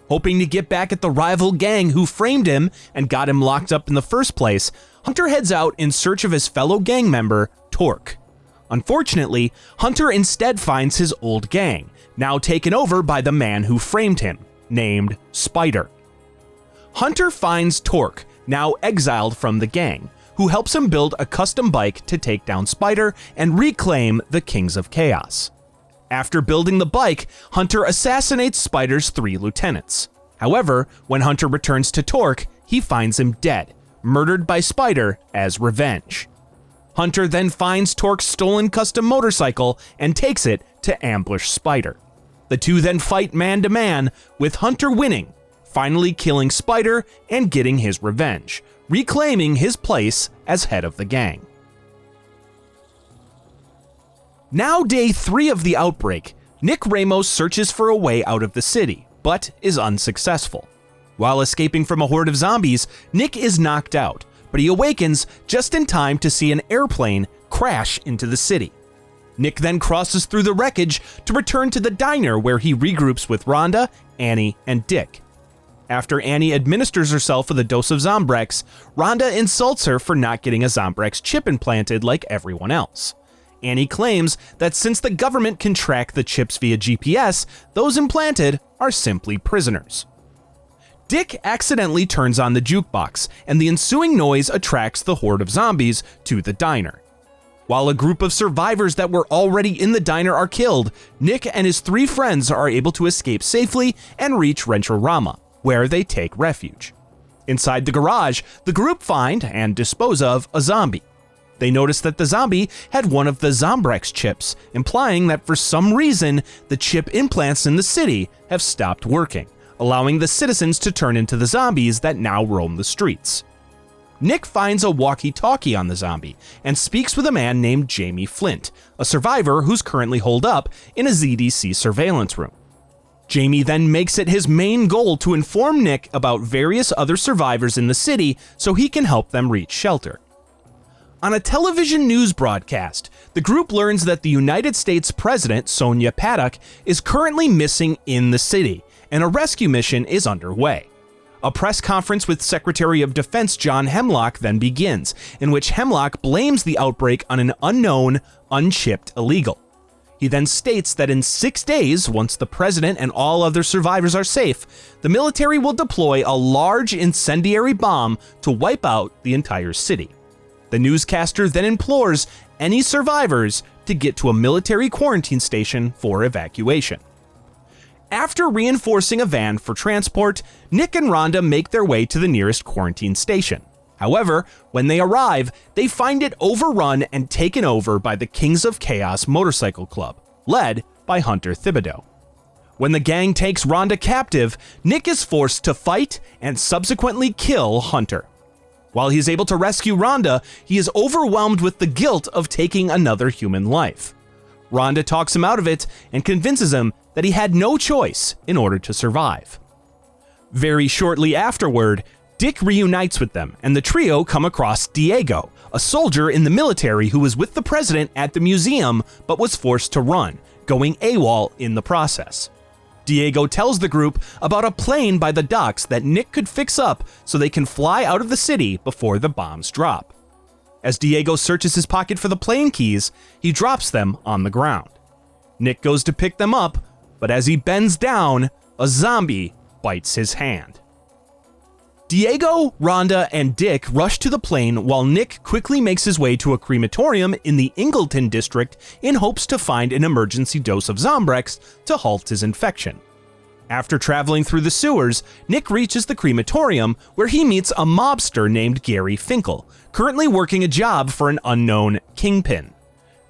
Hoping to get back at the rival gang who framed him and got him locked up in the first place, Hunter heads out in search of his fellow gang member, Torque. Unfortunately, Hunter instead finds his old gang, now taken over by the man who framed him, named Spider. Hunter finds Torque, now exiled from the gang, who helps him build a custom bike to take down Spider and reclaim the Kings of Chaos. After building the bike, Hunter assassinates Spider's 3 lieutenants. However, when Hunter returns to Torque, he finds him dead, murdered by Spider as revenge. Hunter then finds Torque's stolen custom motorcycle and takes it to ambush Spider. The two then fight man-to-man, with Hunter winning, finally killing Spider and getting his revenge, reclaiming his place as head of the gang. Now day 3 of the outbreak, Nick Ramos searches for a way out of the city, but is unsuccessful. While escaping from a horde of zombies, Nick is knocked out, but he awakens just in time to see an airplane crash into the city. Nick then crosses through the wreckage to return to the diner where he regroups with Rhonda, Annie, and Dick. After Annie administers herself with a dose of ZOMBREX, Rhonda insults her for not getting a ZOMBREX chip implanted like everyone else. Annie claims that since the government can track the chips via GPS, those implanted are simply prisoners. Dick accidentally turns on the jukebox, and the ensuing noise attracts the horde of zombies to the diner. While a group of survivors that were already in the diner are killed, Nick and his 3 friends are able to escape safely and reach Rancho-Rama, where they take refuge. Inside the garage, the group find and dispose of a zombie. They notice that the zombie had one of the ZOMBREX chips, implying that for some reason, the chip implants in the city have stopped working, allowing the citizens to turn into the zombies that now roam the streets. Nick finds a walkie-talkie on the zombie and speaks with a man named Jamie Flint, a survivor who's currently holed up in a ZDC surveillance room. Jamie then makes it his main goal to inform Nick about various other survivors in the city so he can help them reach shelter. On a television news broadcast, the group learns that the United States President, Sonia Paddock, is currently missing in the city, and a rescue mission is underway. A press conference with Secretary of Defense John Hemlock then begins, in which Hemlock blames the outbreak on an unknown, unchipped illegal. He then states that in 6 days, once the president and all other survivors are safe, the military will deploy a large incendiary bomb to wipe out the entire city. The newscaster then implores any survivors to get to a military quarantine station for evacuation. After reinforcing a van for transport, Nick and Rhonda make their way to the nearest quarantine station. However, when they arrive, they find it overrun and taken over by the Kings of Chaos Motorcycle Club, led by Hunter Thibodeau. When the gang takes Rhonda captive, Nick is forced to fight and subsequently kill Hunter. While he's able to rescue Rhonda, he is overwhelmed with the guilt of taking another human life. Rhonda talks him out of it and convinces him that he had no choice in order to survive. Very shortly afterward, Dick reunites with them, and the trio come across Diego, a soldier in the military who was with the president at the museum but was forced to run, going AWOL in the process. Diego tells the group about a plane by the docks that Nick could fix up so they can fly out of the city before the bombs drop. As Diego searches his pocket for the plane keys, he drops them on the ground. Nick goes to pick them up, but as he bends down, a zombie bites his hand. Diego, Rhonda, and Dick rush to the plane while Nick quickly makes his way to a crematorium in the Ingleton district in hopes to find an emergency dose of ZOMBREX to halt his infection. After traveling through the sewers, Nick reaches the crematorium where he meets a mobster named Gary Finkel, currently working a job for an unknown kingpin.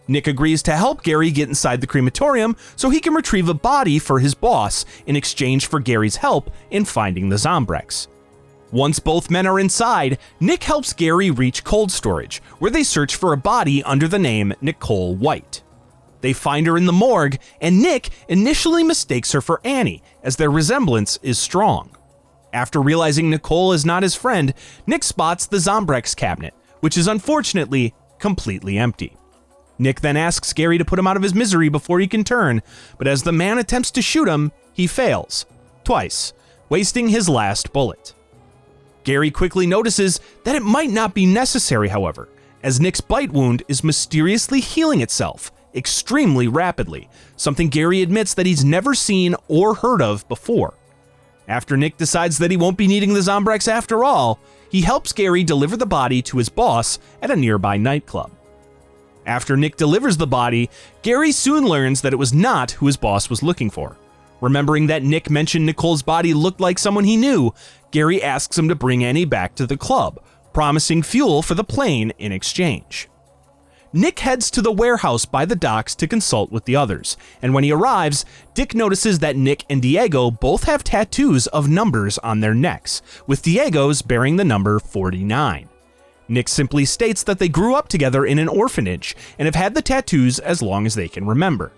Nick agrees to help Gary get inside the crematorium so he can retrieve a body for his boss in exchange for Gary's help in finding the ZOMBREX. Once both men are inside, Nick helps Gary reach cold storage, where they search for a body under the name Nicole White. They find her in the morgue, and Nick initially mistakes her for Annie, as their resemblance is strong. After realizing Nicole is not his friend, Nick spots the ZOMBREX cabinet, which is unfortunately completely empty. Nick then asks Gary to put him out of his misery before he can turn, but as the man attempts to shoot him, he fails, twice, wasting his last bullet. Gary quickly notices that it might not be necessary, however, as Nick's bite wound is mysteriously healing itself extremely rapidly, something Gary admits that he's never seen or heard of before. After Nick decides that he won't be needing the ZOMBREX after all, he helps Gary deliver the body to his boss at a nearby nightclub. After Nick delivers the body, Gary soon learns that it was not who his boss was looking for. Remembering that Nick mentioned Nicole's body looked like someone he knew, Gary asks him to bring Annie back to the club, promising fuel for the plane in exchange. Nick heads to the warehouse by the docks to consult with the others, and when he arrives, Dick notices that Nick and Diego both have tattoos of numbers on their necks, with Diego's bearing the number 49. Nick simply states that they grew up together in an orphanage and have had the tattoos as long as they can remember.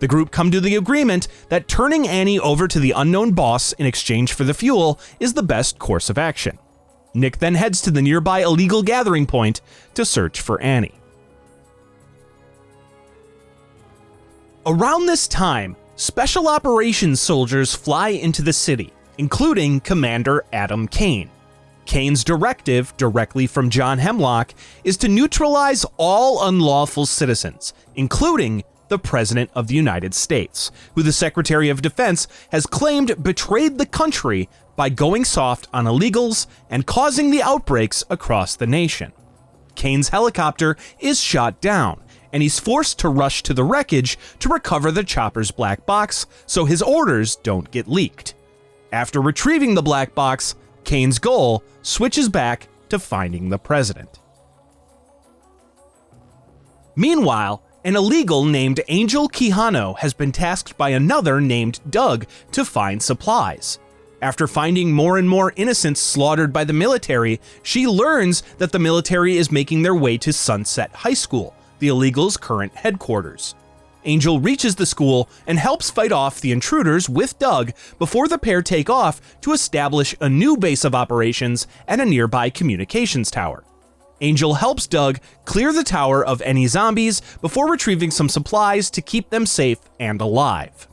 The group come to the agreement that turning Annie over to the unknown boss in exchange for the fuel is the best course of action. Nick then heads to the nearby illegal gathering point to search for Annie. Around this time, special operations soldiers fly into the city, including Commander Adam Kane. Kane's directive, directly from John Hemlock, is to neutralize all unlawful citizens, including the President of the United States, who the Secretary of Defense has claimed betrayed the country by going soft on illegals and causing the outbreaks across the nation. Kane's helicopter is shot down, and he's forced to rush to the wreckage to recover the chopper's black box so his orders don't get leaked. After retrieving the black box, Kane's goal switches back to finding the president. Meanwhile, an illegal named Angel Quijano has been tasked by another named Doug to find supplies. After finding more and more innocents slaughtered by the military, she learns that the military is making their way to Sunset High School, the illegals' current headquarters. Angel reaches the school and helps fight off the intruders with Doug before the pair take off to establish a new base of operations at a nearby communications tower. Angel helps Doug clear the tower of any zombies before retrieving some supplies to keep them safe and alive.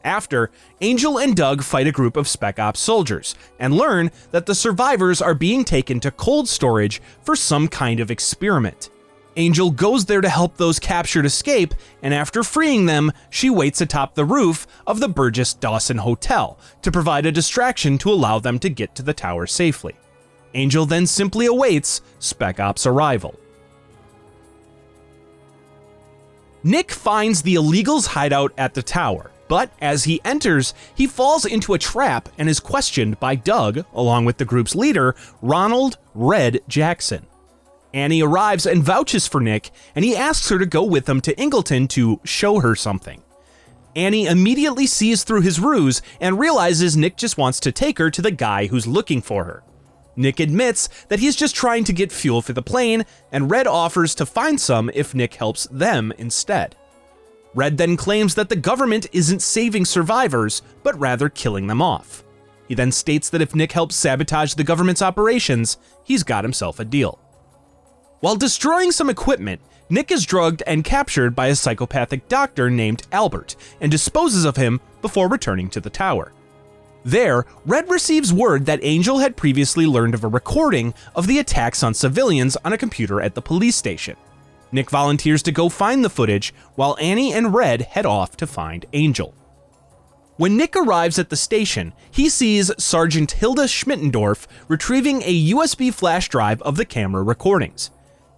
After, Angel and Doug fight a group of Spec Ops soldiers and learn that the survivors are being taken to cold storage for some kind of experiment. Angel goes there to help those captured escape, and after freeing them, she waits atop the roof of the Burgess Dawson Hotel to provide a distraction to allow them to get to the tower safely. Angel then simply awaits Spec Ops' arrival. Nick finds the illegals' hideout at the tower, but as he enters, he falls into a trap and is questioned by Doug, along with the group's leader, Ronald "Red" Jackson. Annie arrives and vouches for Nick, and he asks her to go with him to Ingleton to show her something. Annie immediately sees through his ruse and realizes Nick just wants to take her to the guy who's looking for her. Nick admits that he's just trying to get fuel for the plane, and Red offers to find some if Nick helps them instead. Red then claims that the government isn't saving survivors, but rather killing them off. He then states that if Nick helps sabotage the government's operations, he's got himself a deal. While destroying some equipment, Nick is drugged and captured by a psychopathic doctor named Albert and disposes of him before returning to the tower. There, Red receives word that Angel had previously learned of a recording of the attacks on civilians on a computer at the police station. Nick volunteers to go find the footage, while Annie and Red head off to find Angel. When Nick arrives at the station, he sees Sergeant Hilda Schmittendorf retrieving a USB flash drive of the camera recordings.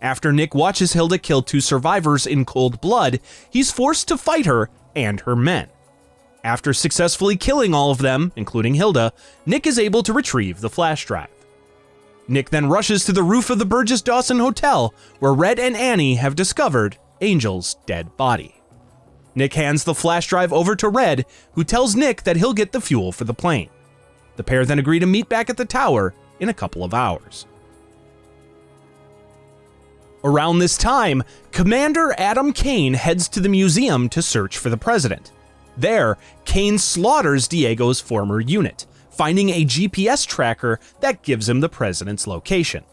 After Nick watches Hilda kill 2 survivors in cold blood, he's forced to fight her and her men. After successfully killing all of them, including Hilda, Nick is able to retrieve the flash drive. Nick then rushes to the roof of the Burgess Dawson Hotel, where Red and Annie have discovered Angel's dead body. Nick hands the flash drive over to Red, who tells Nick that he'll get the fuel for the plane. The pair then agree to meet back at the tower in a couple of hours. Around this time, Commander Adam Kane heads to the museum to search for the president. There, Kane slaughters Diego's former unit, finding a GPS tracker that gives him the president's location.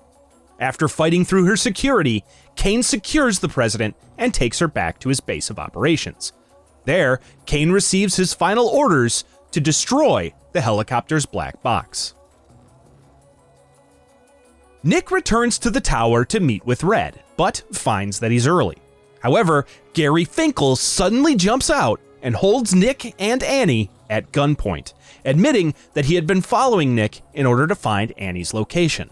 After fighting through her security, Kane secures the president and takes her back to his base of operations. There, Kane receives his final orders to destroy the helicopter's black box. Nick returns to the tower to meet with Red, but finds that he's early. However, Gary Finkel suddenly jumps out and holds Nick and Annie at gunpoint, admitting that he had been following Nick in order to find Annie's location.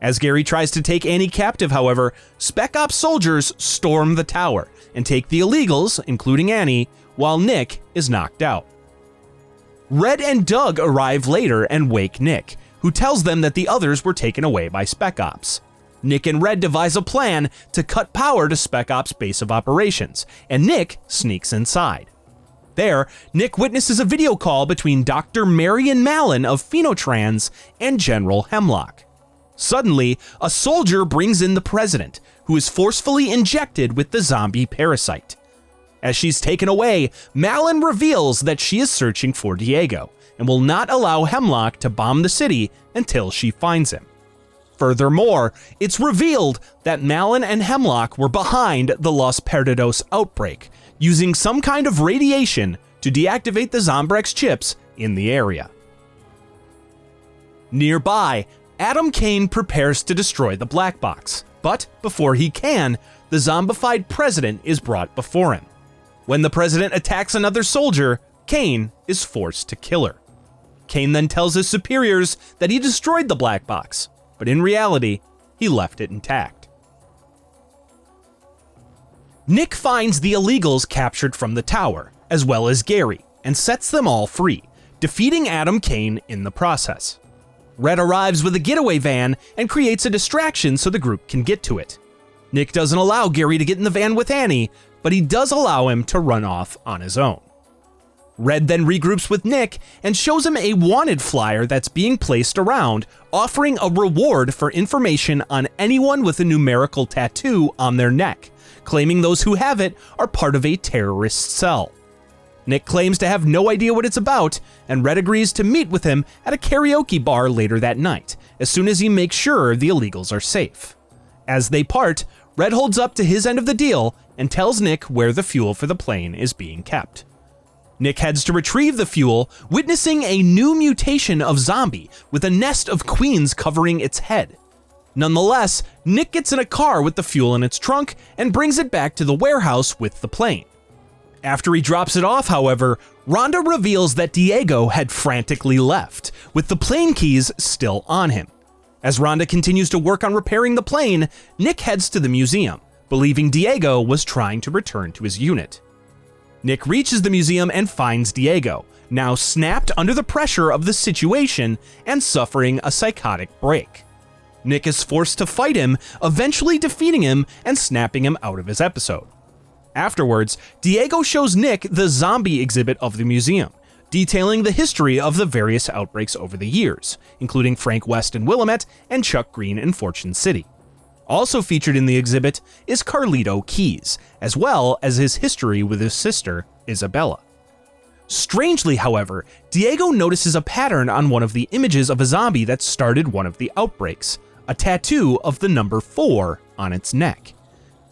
As Gary tries to take Annie captive, however, Spec Ops soldiers storm the tower and take the illegals, including Annie, while Nick is knocked out. Red and Doug arrive later and wake Nick, who tells them that the others were taken away by Spec Ops. Nick and Red devise a plan to cut power to Spec Ops' base of operations, and Nick sneaks inside. There, Nick witnesses a video call between Dr. Marion Mallon of Phenotrans and General Hemlock. Suddenly, a soldier brings in the president, who is forcefully injected with the zombie parasite. As she's taken away, Malin reveals that she is searching for Diego and will not allow Hemlock to bomb the city until she finds him. Furthermore, it's revealed that Malin and Hemlock were behind the Los Perdidos outbreak, using some kind of radiation to deactivate the ZOMBREX chips in the area. Nearby, Adam Kane prepares to destroy the black box, but before he can, the zombified president is brought before him. When the president attacks another soldier, Kane is forced to kill her. Kane then tells his superiors that he destroyed the black box, but in reality, he left it intact. Nick finds the illegals captured from the tower, as well as Gary, and sets them all free, defeating Adam Kane in the process. Red arrives with a getaway van and creates a distraction so the group can get to it. Nick doesn't allow Gary to get in the van with Annie, but he does allow him to run off on his own. Red then regroups with Nick and shows him a wanted flyer that's being placed around, offering a reward for information on anyone with a numerical tattoo on their neck, claiming those who have it are part of a terrorist cell. Nick claims to have no idea what it's about, and Red agrees to meet with him at a karaoke bar later that night, as soon as he makes sure the illegals are safe. As they part, Red holds up to his end of the deal and tells Nick where the fuel for the plane is being kept. Nick heads to retrieve the fuel, witnessing a new mutation of zombie with a nest of queens covering its head. Nonetheless, Nick gets in a car with the fuel in its trunk and brings it back to the warehouse with the plane. After he drops it off, however, Rhonda reveals that Diego had frantically left, with the plane keys still on him. As Rhonda continues to work on repairing the plane, Nick heads to the museum, believing Diego was trying to return to his unit. Nick reaches the museum and finds Diego, now snapped under the pressure of the situation and suffering a psychotic break. Nick is forced to fight him, eventually defeating him and snapping him out of his episode. Afterwards, Diego shows Nick the zombie exhibit of the museum, detailing the history of the various outbreaks over the years, including Frank West in Willamette and Chuck Green in Fortune City. Also featured in the exhibit is Carlito Keys, as well as his history with his sister, Isabella. Strangely, however, Diego notices a pattern on one of the images of a zombie that started one of the outbreaks, a tattoo of the number 4 on its neck.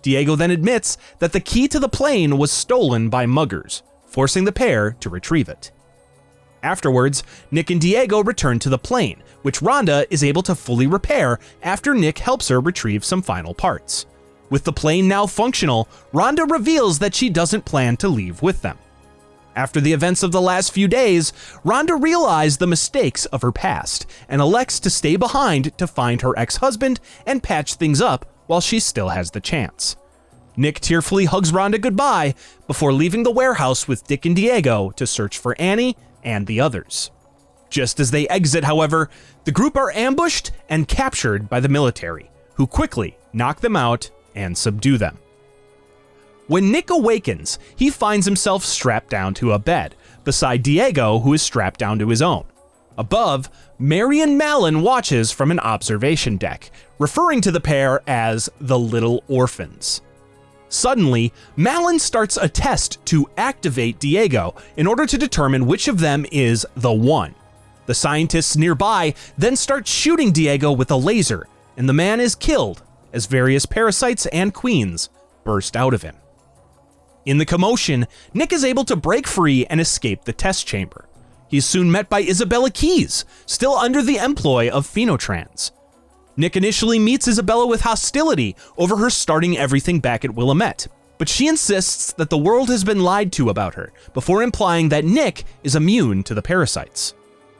Diego then admits that the key to the plane was stolen by muggers, forcing the pair to retrieve it. Afterwards, Nick and Diego return to the plane, which Rhonda is able to fully repair after Nick helps her retrieve some final parts. With the plane now functional, Rhonda reveals that she doesn't plan to leave with them. After the events of the last few days, Rhonda realized the mistakes of her past and elects to stay behind to find her ex-husband and patch things up while she still has the chance. Nick tearfully hugs Rhonda goodbye before leaving the warehouse with Dick and Diego to search for Annie and the others. Just as they exit, however, the group are ambushed and captured by the military, who quickly knock them out and subdue them. When Nick awakens, he finds himself strapped down to a bed, beside Diego, who is strapped down to his own. Above, Marion Malin watches from an observation deck, referring to the pair as the Little Orphans. Suddenly, Malin starts a test to activate Diego in order to determine which of them is the one. The scientists nearby then start shooting Diego with a laser, and the man is killed as various parasites and queens burst out of him. In the commotion, Nick is able to break free and escape the test chamber. He is soon met by Isabella Keys, still under the employ of Phenotrans. Nick initially meets Isabella with hostility over her starting everything back at Willamette, but she insists that the world has been lied to about her, before implying that Nick is immune to the parasites.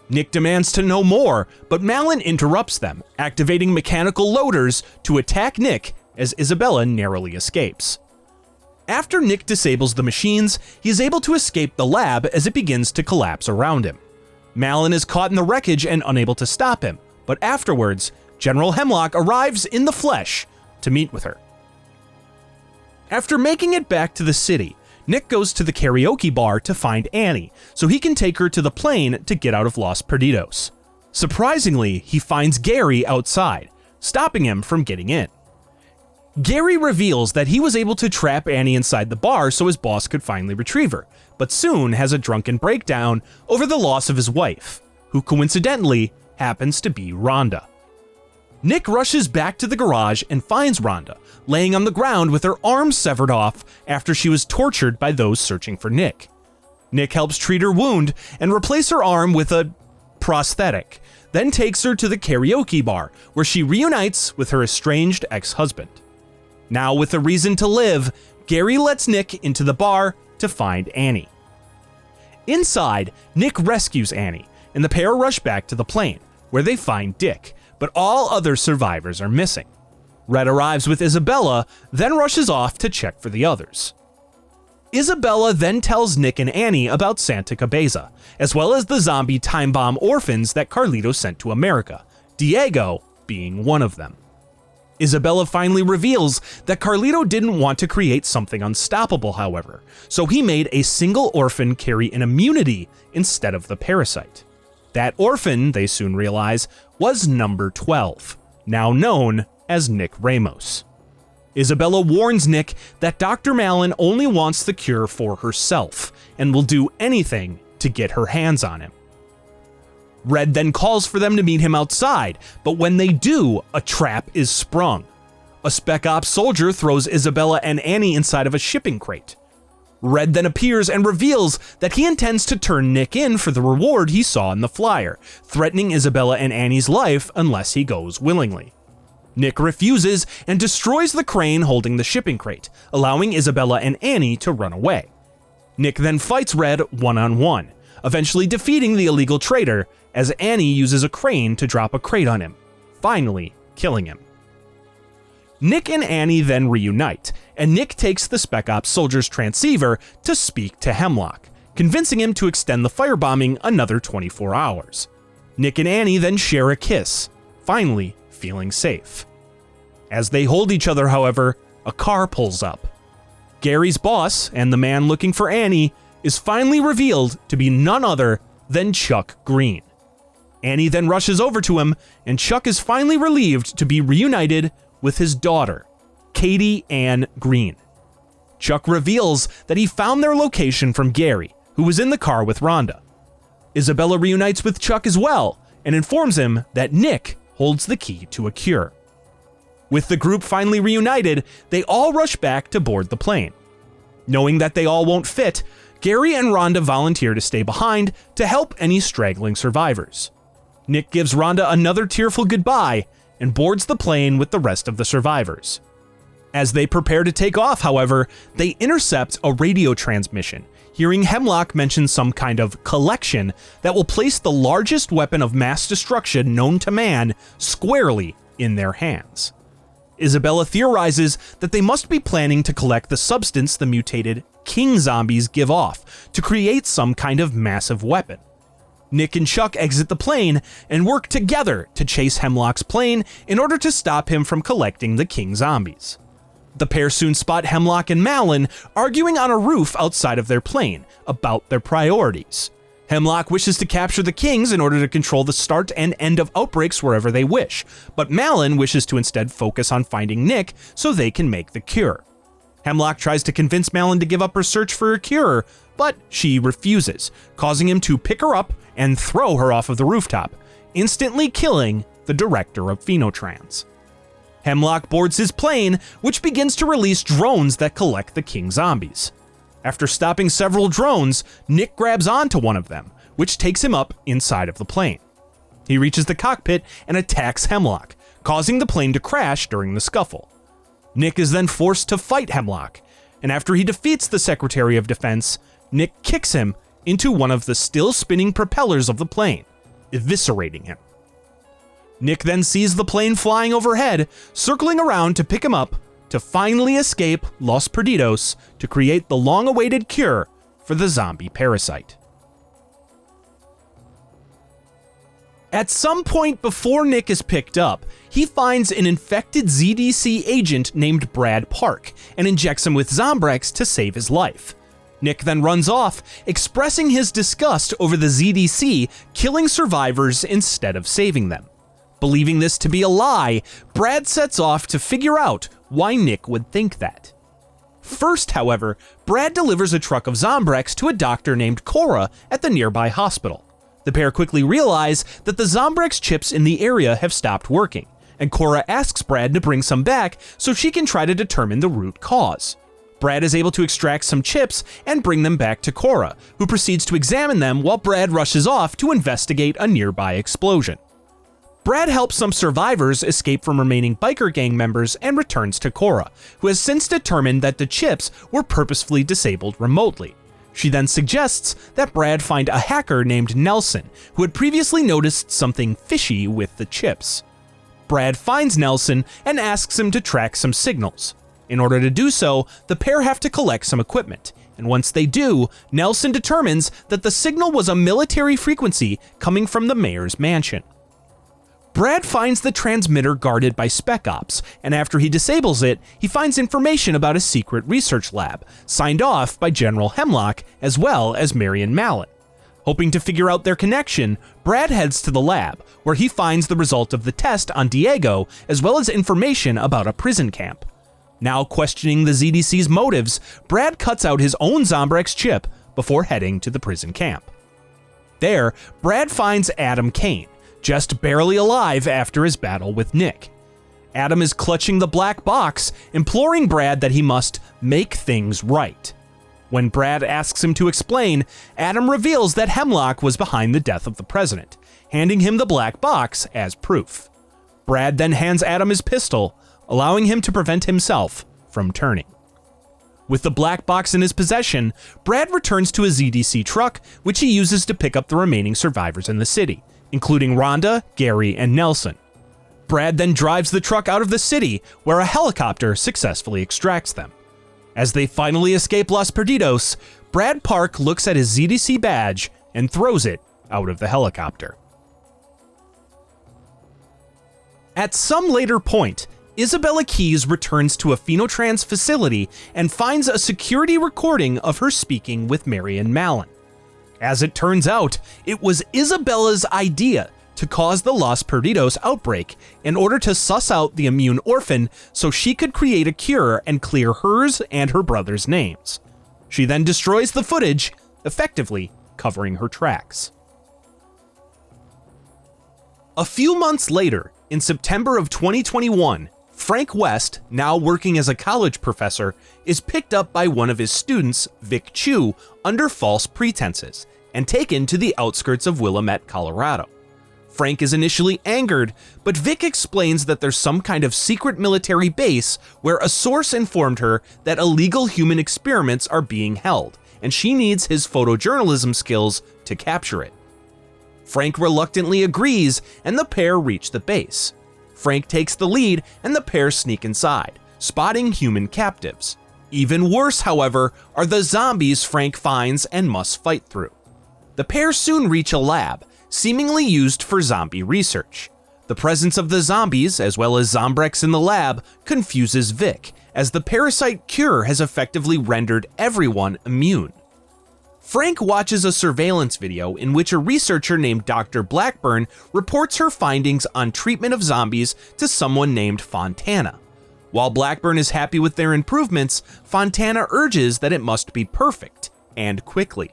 Nick demands to know more, but Malin interrupts them, activating mechanical loaders to attack Nick as Isabella narrowly escapes. After Nick disables the machines, he is able to escape the lab as it begins to collapse around him. Malin is caught in the wreckage and unable to stop him, but afterwards, General Hemlock arrives in the flesh to meet with her. After making it back to the city, Nick goes to the karaoke bar to find Annie, so he can take her to the plane to get out of Los Perdidos. Surprisingly, he finds Gary outside, stopping him from getting in. Gary reveals that he was able to trap Annie inside the bar so his boss could finally retrieve her, but soon has a drunken breakdown over the loss of his wife, who coincidentally happens to be Rhonda. Nick rushes back to the garage and finds Rhonda laying on the ground with her arms severed off after she was tortured by those searching for Nick. Nick helps treat her wound and replace her arm with a prosthetic, then takes her to the karaoke bar where she reunites with her estranged ex-husband. Now with a reason to live, Gary lets Nick into the bar to find Annie. Inside, Nick rescues Annie, and the pair rush back to the plane, where they find Dick, but all other survivors are missing. Red arrives with Isabella, then rushes off to check for the others. Isabella then tells Nick and Annie about Santa Cabeza, as well as the zombie time bomb orphans that Carlito sent to America, Diego being one of them. Isabella finally reveals that Carlito didn't want to create something unstoppable, however, so he made a single orphan carry an immunity instead of the parasite. That orphan, they soon realize, was number 12, now known as Nick Ramos. Isabella warns Nick that Dr. Malin only wants the cure for herself and will do anything to get her hands on him. Red then calls for them to meet him outside, but when they do, a trap is sprung. A Spec Ops soldier throws Isabella and Annie inside of a shipping crate. Red then appears and reveals that he intends to turn Nick in for the reward he saw in the flyer, threatening Isabella and Annie's life unless he goes willingly. Nick refuses and destroys the crane holding the shipping crate, allowing Isabella and Annie to run away. Nick then fights Red one-on-one, eventually defeating the illegal trader as Annie uses a crane to drop a crate on him, finally killing him. Nick and Annie then reunite, and Nick takes the Spec Ops soldier's transceiver to speak to Hemlock, convincing him to extend the firebombing another 24 hours. Nick and Annie then share a kiss, finally feeling safe. As they hold each other, however, a car pulls up. Gary's boss, and the man looking for Annie, is finally revealed to be none other than Chuck Green. Annie then rushes over to him, and Chuck is finally relieved to be reunited with his daughter, Katie Ann Green. Chuck reveals that he found their location from Gary, who was in the car with Rhonda. Isabella reunites with Chuck as well, and informs him that Nick holds the key to a cure. With the group finally reunited, they all rush back to board the plane. Knowing that they all won't fit, Gary and Rhonda volunteer to stay behind to help any straggling survivors. Nick gives Rhonda another tearful goodbye and boards the plane with the rest of the survivors. As they prepare to take off, however, they intercept a radio transmission, hearing Hemlock mention some kind of collection that will place the largest weapon of mass destruction known to man squarely in their hands. Isabella theorizes that they must be planning to collect the substance the mutated king zombies give off to create some kind of massive weapon. Nick and Chuck exit the plane and work together to chase Hemlock's plane in order to stop him from collecting the king zombies. The pair soon spot Hemlock and Malin arguing on a roof outside of their plane about their priorities. Hemlock wishes to capture the kings in order to control the start and end of outbreaks wherever they wish, but Malin wishes to instead focus on finding Nick so they can make the cure. Hemlock tries to convince Malin to give up her search for a cure, but she refuses, causing him to pick her up and throw her off of the rooftop, instantly killing the director of Phenotrans. Hemlock boards his plane, which begins to release drones that collect the king zombies. After stopping several drones, Nick grabs onto one of them, which takes him up inside of the plane. He reaches the cockpit and attacks Hemlock, causing the plane to crash during the scuffle. Nick is then forced to fight Hemlock, and after he defeats the Secretary of Defense, Nick kicks him into one of the still spinning propellers of the plane, eviscerating him. Nick then sees the plane flying overhead, circling around to pick him up to finally escape Los Perdidos to create the long-awaited cure for the zombie parasite. At some point before Nick is picked up, he finds an infected ZDC agent named Brad Park and injects him with ZOMBREX to save his life. Nick then runs off, expressing his disgust over the ZDC killing survivors instead of saving them. Believing this to be a lie, Brad sets off to figure out why Nick would think that. First, however, Brad delivers a truck of ZOMBREX to a doctor named Cora at the nearby hospital. The pair quickly realize that the ZOMBREX chips in the area have stopped working, and Cora asks Brad to bring some back so she can try to determine the root cause. Brad is able to extract some chips and bring them back to Cora, who proceeds to examine them while Brad rushes off to investigate a nearby explosion. Brad helps some survivors escape from remaining biker gang members and returns to Cora, who has since determined that the chips were purposefully disabled remotely. She then suggests that Brad find a hacker named Nelson, who had previously noticed something fishy with the chips. Brad finds Nelson and asks him to track some signals. In order to do so, the pair have to collect some equipment, and once they do, Nelson determines that the signal was a military frequency coming from the mayor's mansion. Brad finds the transmitter guarded by Spec Ops, and after he disables it, he finds information about a secret research lab, signed off by General Hemlock as well as Marion Mallon. Hoping to figure out their connection, Brad heads to the lab, where he finds the result of the test on Diego, as well as information about a prison camp. Now questioning the ZDC's motives, Brad cuts out his own ZOMBREX chip before heading to the prison camp. There, Brad finds Adam Kane, just barely alive after his battle with Nick. Adam is clutching the black box, imploring Brad that he must make things right. When Brad asks him to explain, Adam reveals that Hemlock was behind the death of the president, handing him the black box as proof. Brad then hands Adam his pistol, allowing him to prevent himself from turning. With the black box in his possession, Brad returns to a ZDC truck, which he uses to pick up the remaining survivors in the city, including Rhonda, Gary, and Nelson. Brad then drives the truck out of the city, where a helicopter successfully extracts them. As they finally escape Los Perdidos, Brad Park looks at his ZDC badge and throws it out of the helicopter. At some later point, Isabella Keyes returns to a Phenotrans facility and finds a security recording of her speaking with Marion Mallon. As it turns out, it was Isabella's idea to cause the Los Perdidos outbreak in order to suss out the immune orphan so she could create a cure and clear hers and her brother's names. She then destroys the footage, effectively covering her tracks. A few months later, in September of 2021, Frank West, now working as a college professor, is picked up by one of his students, Vic Chu, under false pretenses, and taken to the outskirts of Willamette, Colorado. Frank is initially angered, but Vic explains that there's some kind of secret military base where a source informed her that illegal human experiments are being held, and she needs his photojournalism skills to capture it. Frank reluctantly agrees, and the pair reach the base. Frank takes the lead, and the pair sneak inside, spotting human captives. Even worse, however, are the zombies Frank finds and must fight through. The pair soon reach a lab, seemingly used for zombie research. The presence of the zombies, as well as ZOMBREX in the lab, confuses Vic, as the parasite cure has effectively rendered everyone immune. Frank watches a surveillance video in which a researcher named Dr. Blackburn reports her findings on treatment of zombies to someone named Fontana. While Blackburn is happy with their improvements, Fontana urges that it must be perfect, and quickly.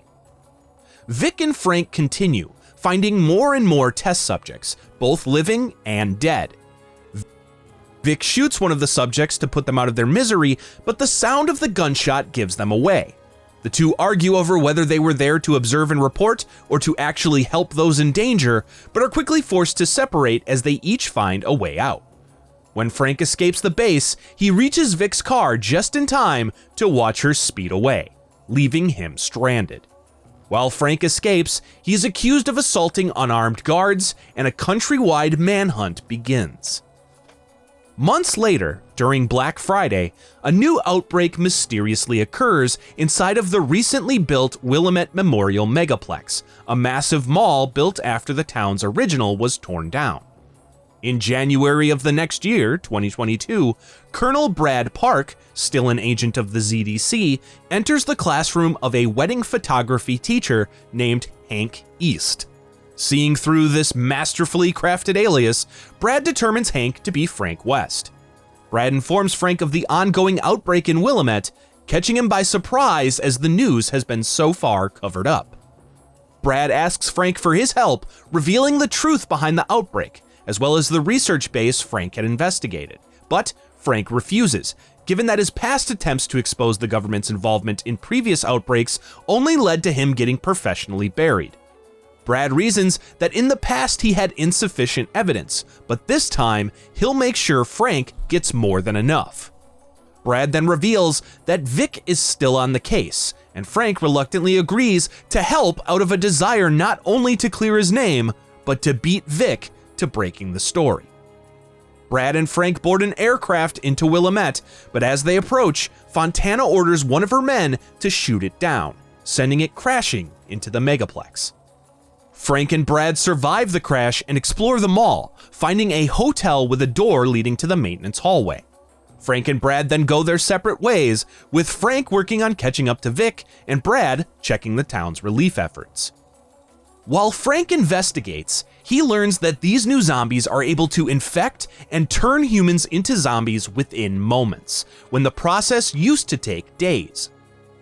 Vic and Frank continue, finding more and more test subjects, both living and dead. Vic shoots one of the subjects to put them out of their misery, but the sound of the gunshot gives them away. The two argue over whether they were there to observe and report or to actually help those in danger, but are quickly forced to separate as they each find a way out. When Frank escapes the base, he reaches Vic's car just in time to watch her speed away, leaving him stranded. While Frank escapes, he is accused of assaulting unarmed guards, and a countrywide manhunt begins. Months later, during Black Friday, a new outbreak mysteriously occurs inside of the recently built Willamette Memorial Megaplex, a massive mall built after the town's original was torn down. In January of the next year, 2022, Colonel Brad Park, still an agent of the ZDC, enters the classroom of a wedding photography teacher named Hank East. Seeing through this masterfully crafted alias, Brad determines Hank to be Frank West. Brad informs Frank of the ongoing outbreak in Willamette, catching him by surprise as the news has been so far covered up. Brad asks Frank for his help, revealing the truth behind the outbreak, as well as the research base Frank had investigated. But Frank refuses, given that his past attempts to expose the government's involvement in previous outbreaks only led to him getting professionally buried. Brad reasons that in the past he had insufficient evidence, but this time he'll make sure Frank gets more than enough. Brad then reveals that Vic is still on the case, and Frank reluctantly agrees to help out of a desire not only to clear his name, but to beat Vic to breaking the story. Brad and Frank board an aircraft into Willamette, but as they approach, Fontana orders one of her men to shoot it down, sending it crashing into the megaplex. Frank and Brad survive the crash and explore the mall, finding a hotel with a door leading to the maintenance hallway. Frank and Brad then go their separate ways, with Frank working on catching up to Vic and Brad checking the town's relief efforts. While Frank investigates, he learns that these new zombies are able to infect and turn humans into zombies within moments, when the process used to take days.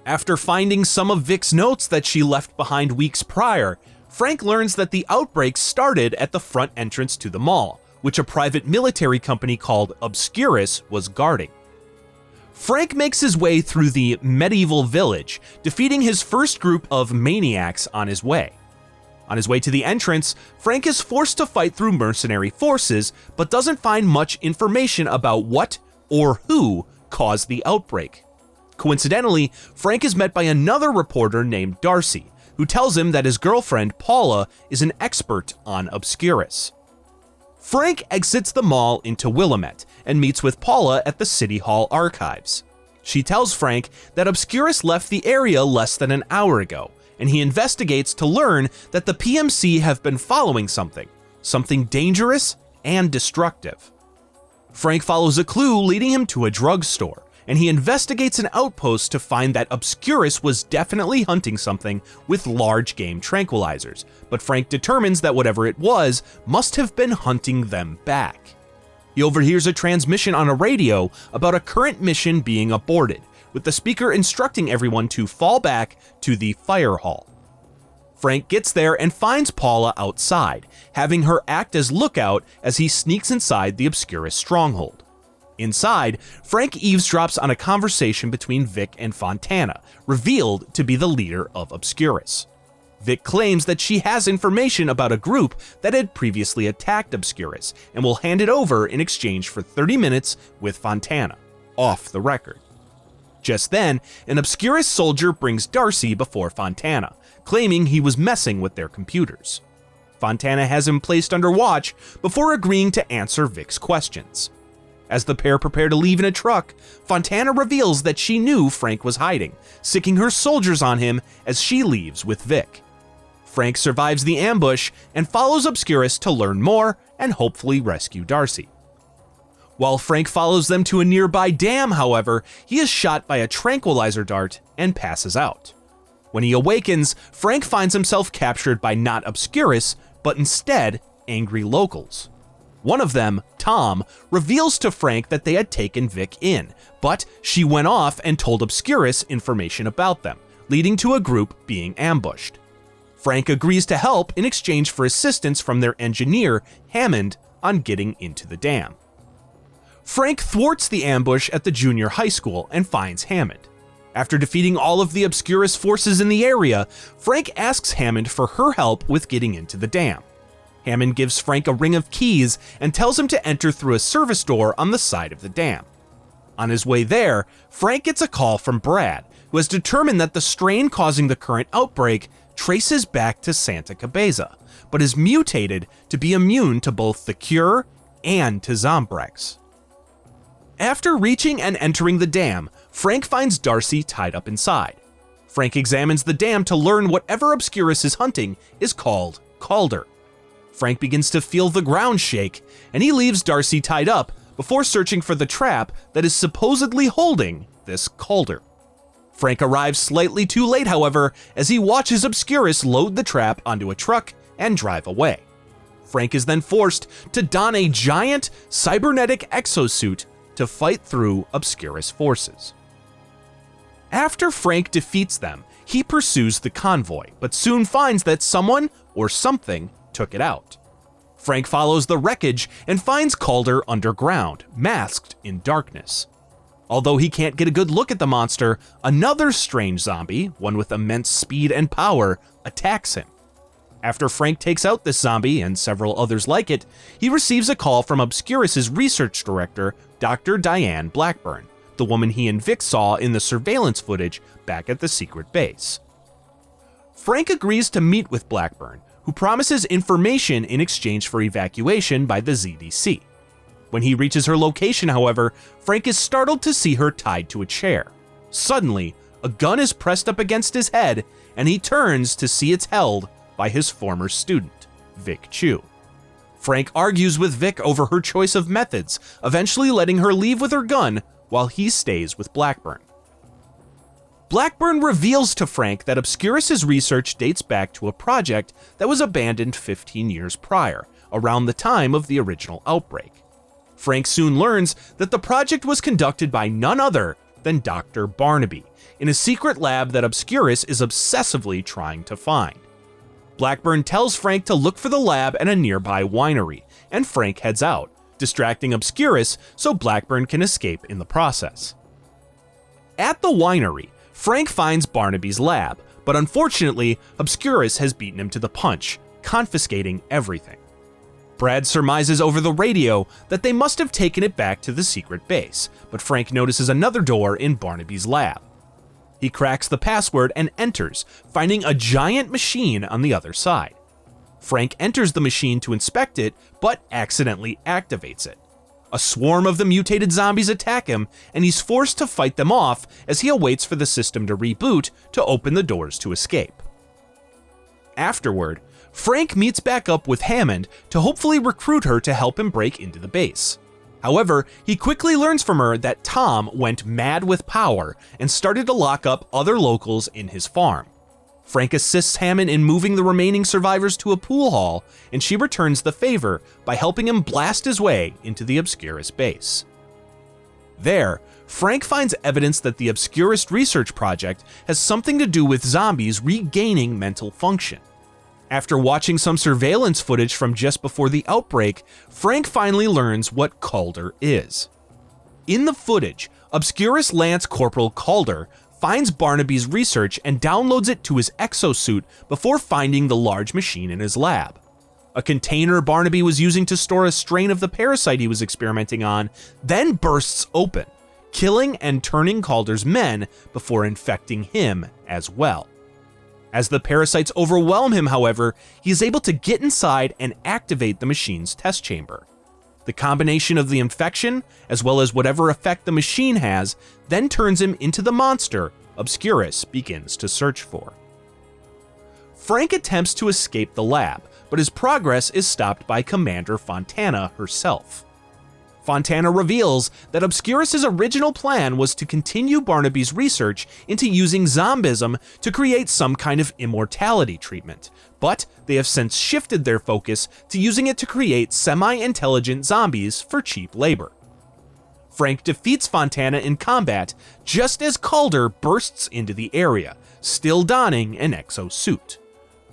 After finding some of Vic's notes that she left behind weeks prior, Frank learns that the outbreak started at the front entrance to the mall, which a private military company called Obscurus was guarding. Frank makes his way through the medieval village, defeating his first group of maniacs on his way. On his way to the entrance, Frank is forced to fight through mercenary forces, but doesn't find much information about what or who caused the outbreak. Coincidentally, Frank is met by another reporter named Darcy, who tells him that his girlfriend, Paula, is an expert on Obscurus. Frank exits the mall into Willamette and meets with Paula at the City Hall archives. She tells Frank that Obscurus left the area less than an hour ago, and he investigates to learn that the PMC have been following something dangerous and destructive. Frank follows a clue leading him to a drugstore, and he investigates an outpost to find that Obscurus was definitely hunting something with large game tranquilizers, but Frank determines that whatever it was must have been hunting them back. He overhears a transmission on a radio about a current mission being aborted, with the speaker instructing everyone to fall back to the fire hall. Frank gets there and finds Paula outside, having her act as lookout as he sneaks inside the Obscurus stronghold. Inside, Frank eavesdrops on a conversation between Vic and Fontana, revealed to be the leader of Obscurus. Vic claims that she has information about a group that had previously attacked Obscurus and will hand it over in exchange for 30 minutes with Fontana, off the record. Just then, an Obscurus soldier brings Darcy before Fontana, claiming he was messing with their computers. Fontana has him placed under watch before agreeing to answer Vic's questions. As the pair prepare to leave in a truck, Fontana reveals that she knew Frank was hiding, sicking her soldiers on him as she leaves with Vic. Frank survives the ambush and follows Obscurus to learn more and hopefully rescue Darcy. While Frank follows them to a nearby dam, however, he is shot by a tranquilizer dart and passes out. When he awakens, Frank finds himself captured by not Obscurus, but instead angry locals. One of them, Tom, reveals to Frank that they had taken Vic in, but she went off and told Obscurus information about them, leading to a group being ambushed. Frank agrees to help in exchange for assistance from their engineer, Hammond, on getting into the dam. Frank thwarts the ambush at the junior high school and finds Hammond. After defeating all of the Obscurus forces in the area, Frank asks Hammond for her help with getting into the dam. Hammond gives Frank a ring of keys and tells him to enter through a service door on the side of the dam. On his way there, Frank gets a call from Brad, who has determined that the strain causing the current outbreak traces back to Santa Cabeza, but is mutated to be immune to both the cure and to ZOMBREX. After reaching and entering the dam, Frank finds Darcy tied up inside. Frank examines the dam to learn whatever Obscurus is hunting is called Calder. Frank begins to feel the ground shake, and he leaves Darcy tied up before searching for the trap that is supposedly holding this Calder. Frank arrives slightly too late, however, as he watches Obscurus load the trap onto a truck and drive away. Frank is then forced to don a giant cybernetic exosuit to fight through Obscurus forces. After Frank defeats them, he pursues the convoy, but soon finds that someone or something took it out. Frank follows the wreckage and finds Calder underground, masked in darkness. Although he can't get a good look at the monster, another strange zombie, one with immense speed and power, attacks him. After Frank takes out this zombie and several others like it, he receives a call from Obscurus's research director, Dr. Diane Blackburn, the woman he and Vic saw in the surveillance footage back at the secret base. Frank agrees to meet with Blackburn, who promises information in exchange for evacuation by the ZDC. When he reaches her location, however, Frank is startled to see her tied to a chair. Suddenly, a gun is pressed up against his head, and he turns to see it's held by his former student, Vic Chu. Frank argues with Vic over her choice of methods, eventually letting her leave with her gun while he stays with Blackburn. Blackburn reveals to Frank that Obscurus's research dates back to a project that was abandoned 15 years prior, around the time of the original outbreak. Frank soon learns that the project was conducted by none other than Dr. Barnaby, in a secret lab that Obscurus is obsessively trying to find. Blackburn tells Frank to look for the lab at a nearby winery, and Frank heads out, distracting Obscurus so Blackburn can escape in the process. At the winery, Frank finds Barnaby's lab, but unfortunately, Obscurus has beaten him to the punch, confiscating everything. Brad surmises over the radio that they must have taken it back to the secret base, but Frank notices another door in Barnaby's lab. He cracks the password and enters, finding a giant machine on the other side. Frank enters the machine to inspect it, but accidentally activates it. A swarm of the mutated zombies attack him, and he's forced to fight them off as he awaits for the system to reboot to open the doors to escape. Afterward, Frank meets back up with Hammond to hopefully recruit her to help him break into the base. However, he quickly learns from her that Tom went mad with power and started to lock up other locals in his farm. Frank assists Hammond in moving the remaining survivors to a pool hall, and she returns the favor by helping him blast his way into the Obscurus base. There, Frank finds evidence that the Obscurus research project has something to do with zombies regaining mental function. After watching some surveillance footage from just before the outbreak, Frank finally learns what Calder is. In the footage, Obscurus Lance Corporal Calder finds Barnaby's research and downloads it to his exosuit before finding the large machine in his lab. A container Barnaby was using to store a strain of the parasite he was experimenting on then bursts open, killing and turning Calder's men before infecting him as well. As the parasites overwhelm him, however, he is able to get inside and activate the machine's test chamber. The combination of the infection, as well as whatever effect the machine has, then turns him into the monster Obscurus begins to search for. Frank attempts to escape the lab, but his progress is stopped by Commander Fontana herself. Fontana reveals that Obscurus's original plan was to continue Barnaby's research into using zombism to create some kind of immortality treatment, but they have since shifted their focus to using it to create semi-intelligent zombies for cheap labor. Frank defeats Fontana in combat just as Calder bursts into the area, still donning an exosuit.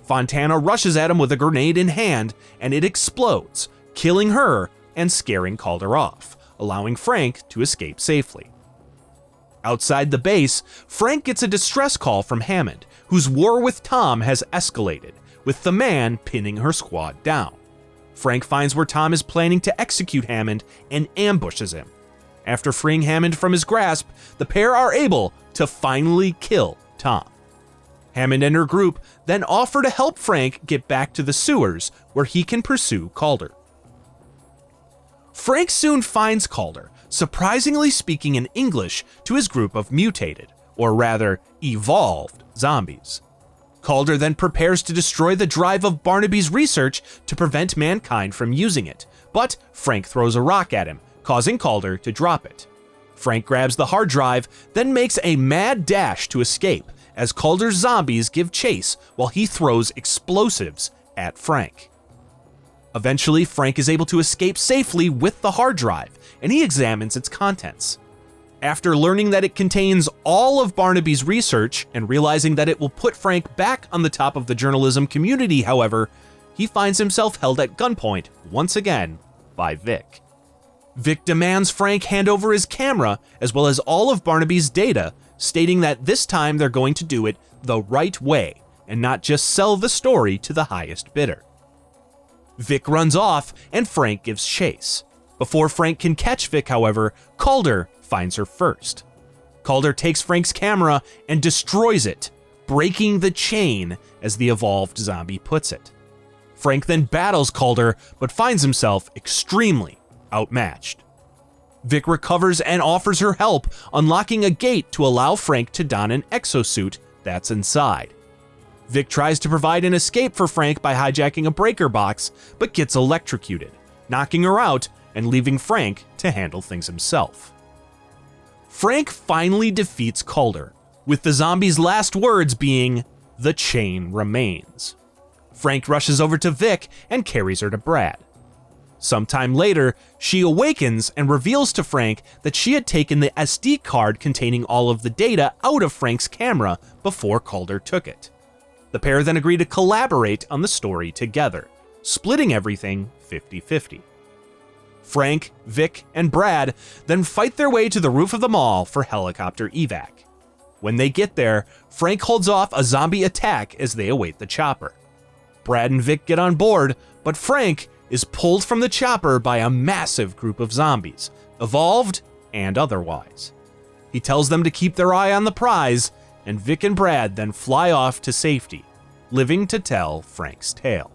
Fontana rushes at him with a grenade in hand, and it explodes, killing her and scaring Calder off, allowing Frank to escape safely. Outside the base, Frank gets a distress call from Hammond, whose war with Tom has escalated, with the man pinning her squad down. Frank finds where Tom is planning to execute Hammond and ambushes him. After freeing Hammond from his grasp, the pair are able to finally kill Tom. Hammond and her group then offer to help Frank get back to the sewers where he can pursue Calder. Frank soon finds Calder, surprisingly speaking in English to his group of mutated, or rather, evolved zombies. Calder then prepares to destroy the drive of Barnaby's research to prevent mankind from using it, but Frank throws a rock at him, causing Calder to drop it. Frank grabs the hard drive, then makes a mad dash to escape, as Calder's zombies give chase while he throws explosives at Frank. Eventually, Frank is able to escape safely with the hard drive, and he examines its contents. After learning that it contains all of Barnaby's research and realizing that it will put Frank back on the top of the journalism community, however, he finds himself held at gunpoint once again by Vic. Vic demands Frank hand over his camera as well as all of Barnaby's data, stating that this time they're going to do it the right way and not just sell the story to the highest bidder. Vic runs off and Frank gives chase. Before Frank can catch Vic, however, Calder finds her first. Calder takes Frank's camera and destroys it, breaking the chain, as the evolved zombie puts it. Frank then battles Calder, but finds himself extremely outmatched. Vic recovers and offers her help, unlocking a gate to allow Frank to don an exosuit that's inside. Vic tries to provide an escape for Frank by hijacking a breaker box, but gets electrocuted, knocking her out and leaving Frank to handle things himself. Frank finally defeats Calder, with the zombie's last words being, "The chain remains." Frank rushes over to Vic and carries her to Brad. Sometime later, she awakens and reveals to Frank that she had taken the SD card containing all of the data out of Frank's camera before Calder took it. The pair then agree to collaborate on the story together, splitting everything 50-50. Frank, Vic, and Brad then fight their way to the roof of the mall for helicopter evac. When they get there, Frank holds off a zombie attack as they await the chopper. Brad and Vic get on board, but Frank is pulled from the chopper by a massive group of zombies, evolved and otherwise. He tells them to keep their eye on the prize, and Vic and Brad then fly off to safety, living to tell Frank's tale.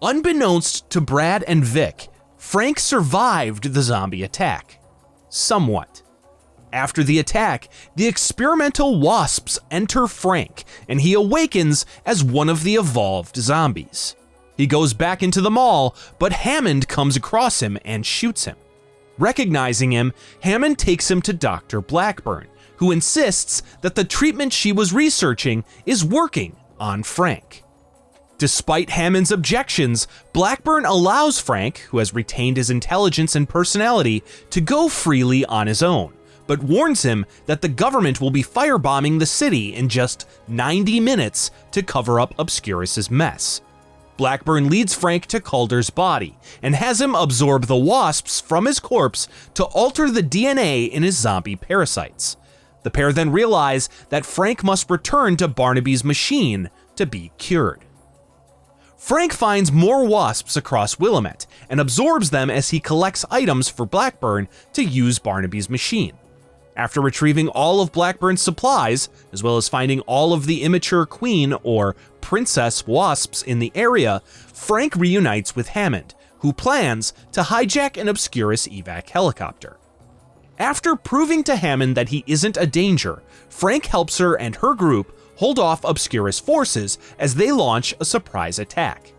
Unbeknownst to Brad and Vic, Frank survived the zombie attack. Somewhat. After the attack, the experimental wasps enter Frank, and he awakens as one of the evolved zombies. He goes back into the mall, but Hammond comes across him and shoots him. Recognizing him, Hammond takes him to Dr. Blackburn, who insists that the treatment she was researching is working on Frank. Despite Hammond's objections, Blackburn allows Frank, who has retained his intelligence and personality, to go freely on his own, but warns him that the government will be firebombing the city in just 90 minutes to cover up Obscurus's mess. Blackburn leads Frank to Calder's body and has him absorb the wasps from his corpse to alter the DNA in his zombie parasites. The pair then realize that Frank must return to Barnaby's machine to be cured. Frank finds more wasps across Willamette and absorbs them as he collects items for Blackburn to use Barnaby's machine. After retrieving all of Blackburn's supplies, as well as finding all of the immature queen or princess wasps in the area, Frank reunites with Hammond, who plans to hijack an Obscurus evac helicopter. After proving to Hammond that he isn't a danger, Frank helps her and her group hold off Obscurus forces as they launch a surprise attack.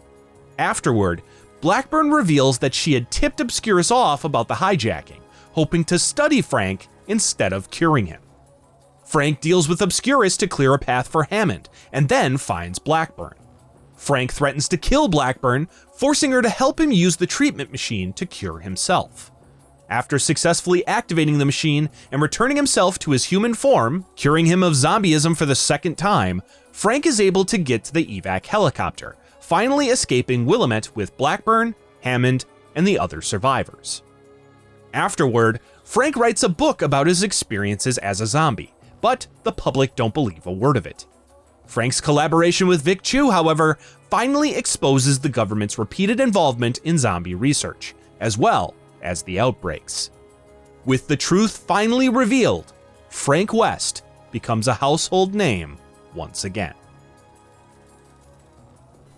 Afterward, Blackburn reveals that she had tipped Obscurus off about the hijacking, hoping to study Frank instead of curing him. Frank deals with Obscurus to clear a path for Hammond, and then finds Blackburn. Frank threatens to kill Blackburn, forcing her to help him use the treatment machine to cure himself. After successfully activating the machine and returning himself to his human form, curing him of zombieism for the second time, Frank is able to get to the evac helicopter, finally escaping Willamette with Blackburn, Hammond, and the other survivors. Afterward, Frank writes a book about his experiences as a zombie, but the public don't believe a word of it. Frank's collaboration with Vic Chu, however, finally exposes the government's repeated involvement in zombie research, as well as the outbreaks. With the truth finally revealed, Frank West becomes a household name once again.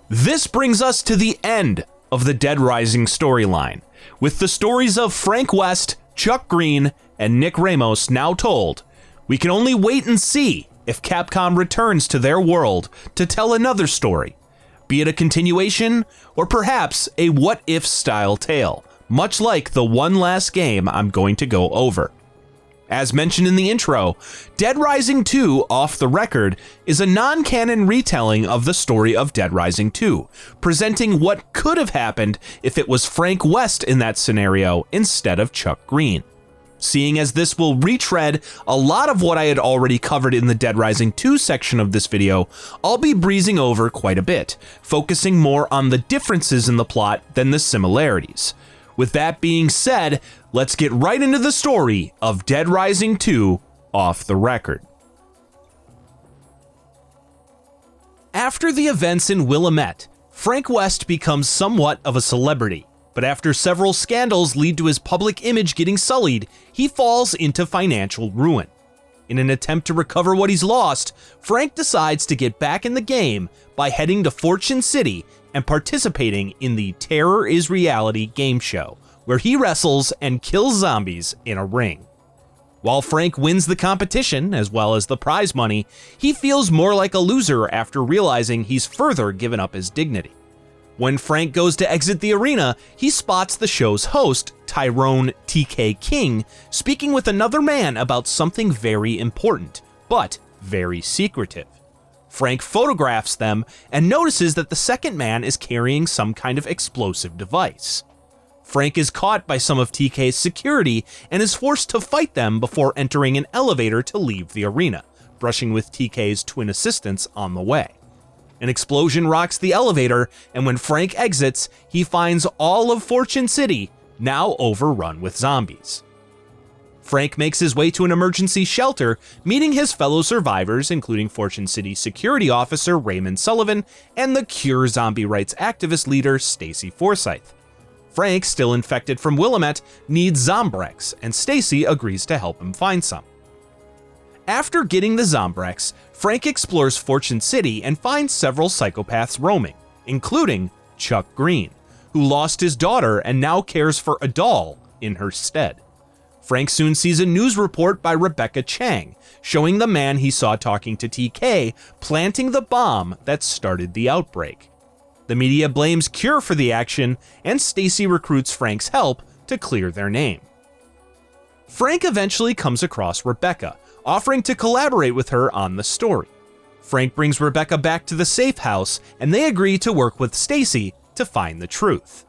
This brings us to the end of the Dead Rising storyline, with the stories of Frank West, Chuck Green, and Nick Ramos now told. We can only wait and see if Capcom returns to their world to tell another story, be it a continuation or perhaps a what-if style tale, much like the one last game I'm going to go over. As mentioned in the intro, Dead Rising 2 Off the Record is a non-canon retelling of the story of Dead Rising 2, presenting what could have happened if it was Frank West in that scenario instead of Chuck Green. Seeing as this will retread a lot of what I had already covered in the Dead Rising 2 section of this video, I'll be breezing over quite a bit, focusing more on the differences in the plot than the similarities. With that being said, let's get right into the story of Dead Rising 2 Off the Record. After the events in Willamette, Frank West becomes somewhat of a celebrity, but after several scandals lead to his public image getting sullied, he falls into financial ruin. In an attempt to recover what he's lost, Frank decides to get back in the game by heading to Fortune City and participating in the Terror is Reality game show, where he wrestles and kills zombies in a ring. While Frank wins the competition, as well as the prize money, he feels more like a loser after realizing he's further given up his dignity. When Frank goes to exit the arena, he spots the show's host, Tyrone TK King, speaking with another man about something very important, but very secretive. Frank photographs them and notices that the second man is carrying some kind of explosive device. Frank is caught by some of TK's security and is forced to fight them before entering an elevator to leave the arena, brushing with TK's twin assistants on the way. An explosion rocks the elevator, and when Frank exits, he finds all of Fortune City now overrun with zombies. Frank makes his way to an emergency shelter, meeting his fellow survivors, including Fortune City security officer Raymond Sullivan and the Cure zombie rights activist leader Stacy Forsythe. Frank, still infected from Willamette, needs ZOMBREX, and Stacy agrees to help him find some. After getting the ZOMBREX, Frank explores Fortune City and finds several psychopaths roaming, including Chuck Green, who lost his daughter and now cares for a doll in her stead. Frank soon sees a news report by Rebecca Chang, showing the man he saw talking to TK planting the bomb that started the outbreak. The media blames Cure for the action, and Stacy recruits Frank's help to clear their name. Frank eventually comes across Rebecca, offering to collaborate with her on the story. Frank brings Rebecca back to the safe house, and they agree to work with Stacy to find the truth.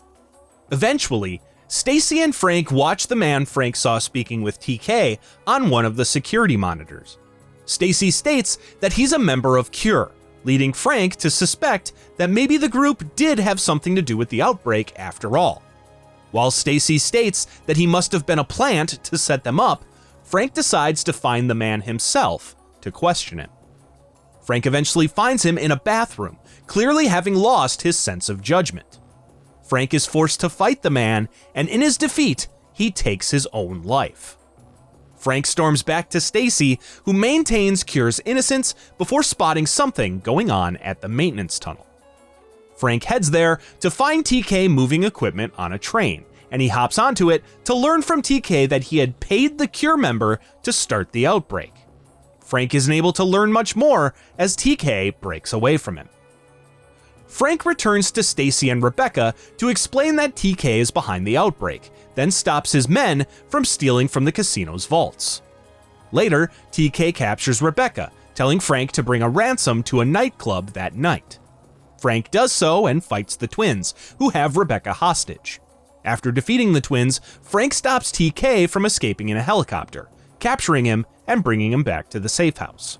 Eventually, Stacy and Frank watch the man Frank saw speaking with TK on one of the security monitors. Stacy states that he's a member of Cure, leading Frank to suspect that maybe the group did have something to do with the outbreak after all. While Stacy states that he must have been a plant to set them up, Frank decides to find the man himself to question him. Frank eventually finds him in a bathroom, clearly having lost his sense of judgment. Frank is forced to fight the man, and in his defeat, he takes his own life. Frank storms back to Stacy, who maintains Cure's innocence before spotting something going on at the maintenance tunnel. Frank heads there to find TK moving equipment on a train, and he hops onto it to learn from TK that he had paid the Cure member to start the outbreak. Frank isn't able to learn much more as TK breaks away from him. Frank returns to Stacy and Rebecca to explain that TK is behind the outbreak, then stops his men from stealing from the casino's vaults. Later, TK captures Rebecca, telling Frank to bring a ransom to a nightclub that night. Frank does so and fights the twins, who have Rebecca hostage. After defeating the twins, Frank stops TK from escaping in a helicopter, capturing him and bringing him back to the safe house.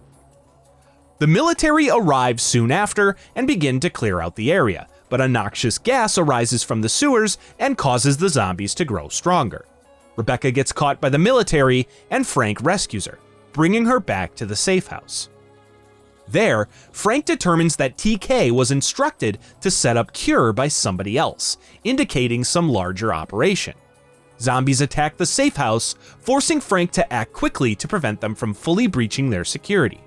The military arrive soon after and begin to clear out the area, but a noxious gas arises from the sewers and causes the zombies to grow stronger. Rebecca gets caught by the military and Frank rescues her, bringing her back to the safe house. There, Frank determines that TK was instructed to set up Cure by somebody else, indicating some larger operation. Zombies attack the safe house, forcing Frank to act quickly to prevent them from fully breaching their security.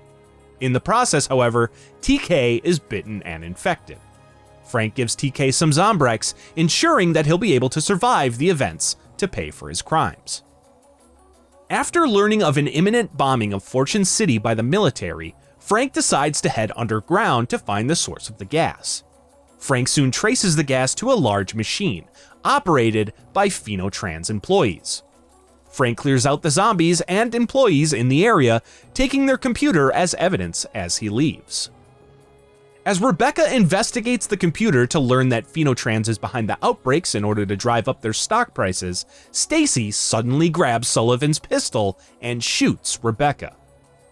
In the process, however, TK is bitten and infected. Frank gives TK some ZOMBREX, ensuring that he'll be able to survive the events to pay for his crimes. After learning of an imminent bombing of Fortune City by the military, Frank decides to head underground to find the source of the gas. Frank soon traces the gas to a large machine, operated by Phenotrans employees. Frank clears out the zombies and employees in the area, taking their computer as evidence as he leaves. As Rebecca investigates the computer to learn that Phenotrans is behind the outbreaks in order to drive up their stock prices, Stacy suddenly grabs Sullivan's pistol and shoots Rebecca.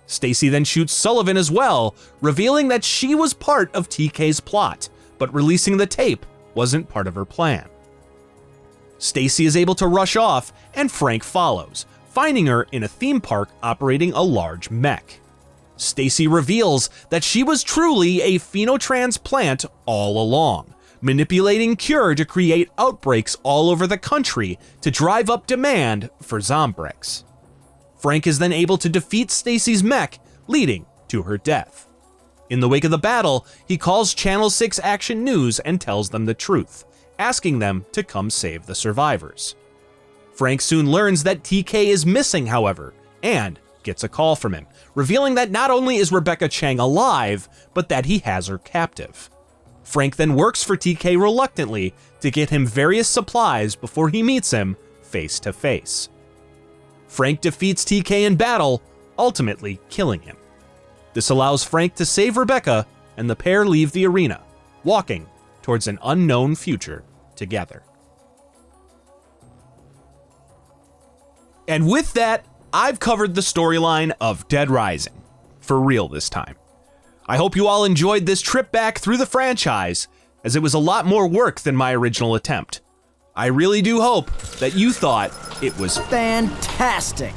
Stacy then shoots Sullivan as well, revealing that she was part of TK's plot, but releasing the tape wasn't part of her plan. Stacy is able to rush off, and Frank follows, finding her in a theme park operating a large mech. Stacy reveals that she was truly a Phenotrans plant all along, manipulating Cure to create outbreaks all over the country to drive up demand for ZOMBREX. Frank is then able to defeat Stacy's mech, leading to her death. In the wake of the battle, he calls Channel 6 Action News and tells them the truth, asking them to come save the survivors. Frank soon learns that TK is missing, however, and gets a call from him, revealing that not only is Rebecca Chang alive, but that he has her captive. Frank then works for TK reluctantly to get him various supplies before he meets him face to face. Frank defeats TK in battle, ultimately killing him. This allows Frank to save Rebecca, and the pair leave the arena, walking towards an unknown future together. And with that, I've covered the storyline of Dead Rising, for real this time. I hope you all enjoyed this trip back through the franchise, as it was a lot more work than my original attempt. I really do hope that you thought it was fantastic.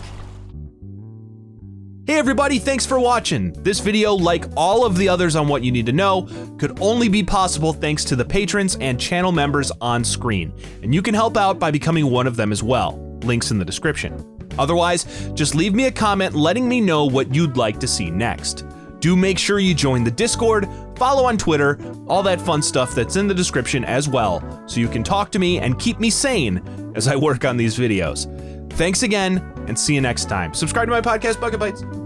Hey everybody, thanks for watching. This video, like all of the others on What You Need to Know, could only be possible thanks to the patrons and channel members on screen, and you can help out by becoming one of them as well. Links in the description. Otherwise, just leave me a comment letting me know what you'd like to see next. Do make sure you join the Discord, follow on Twitter, all that fun stuff that's in the description as well, so you can talk to me and keep me sane as I work on these videos. Thanks again, and see you next time. Subscribe to my podcast, Bucket Bites.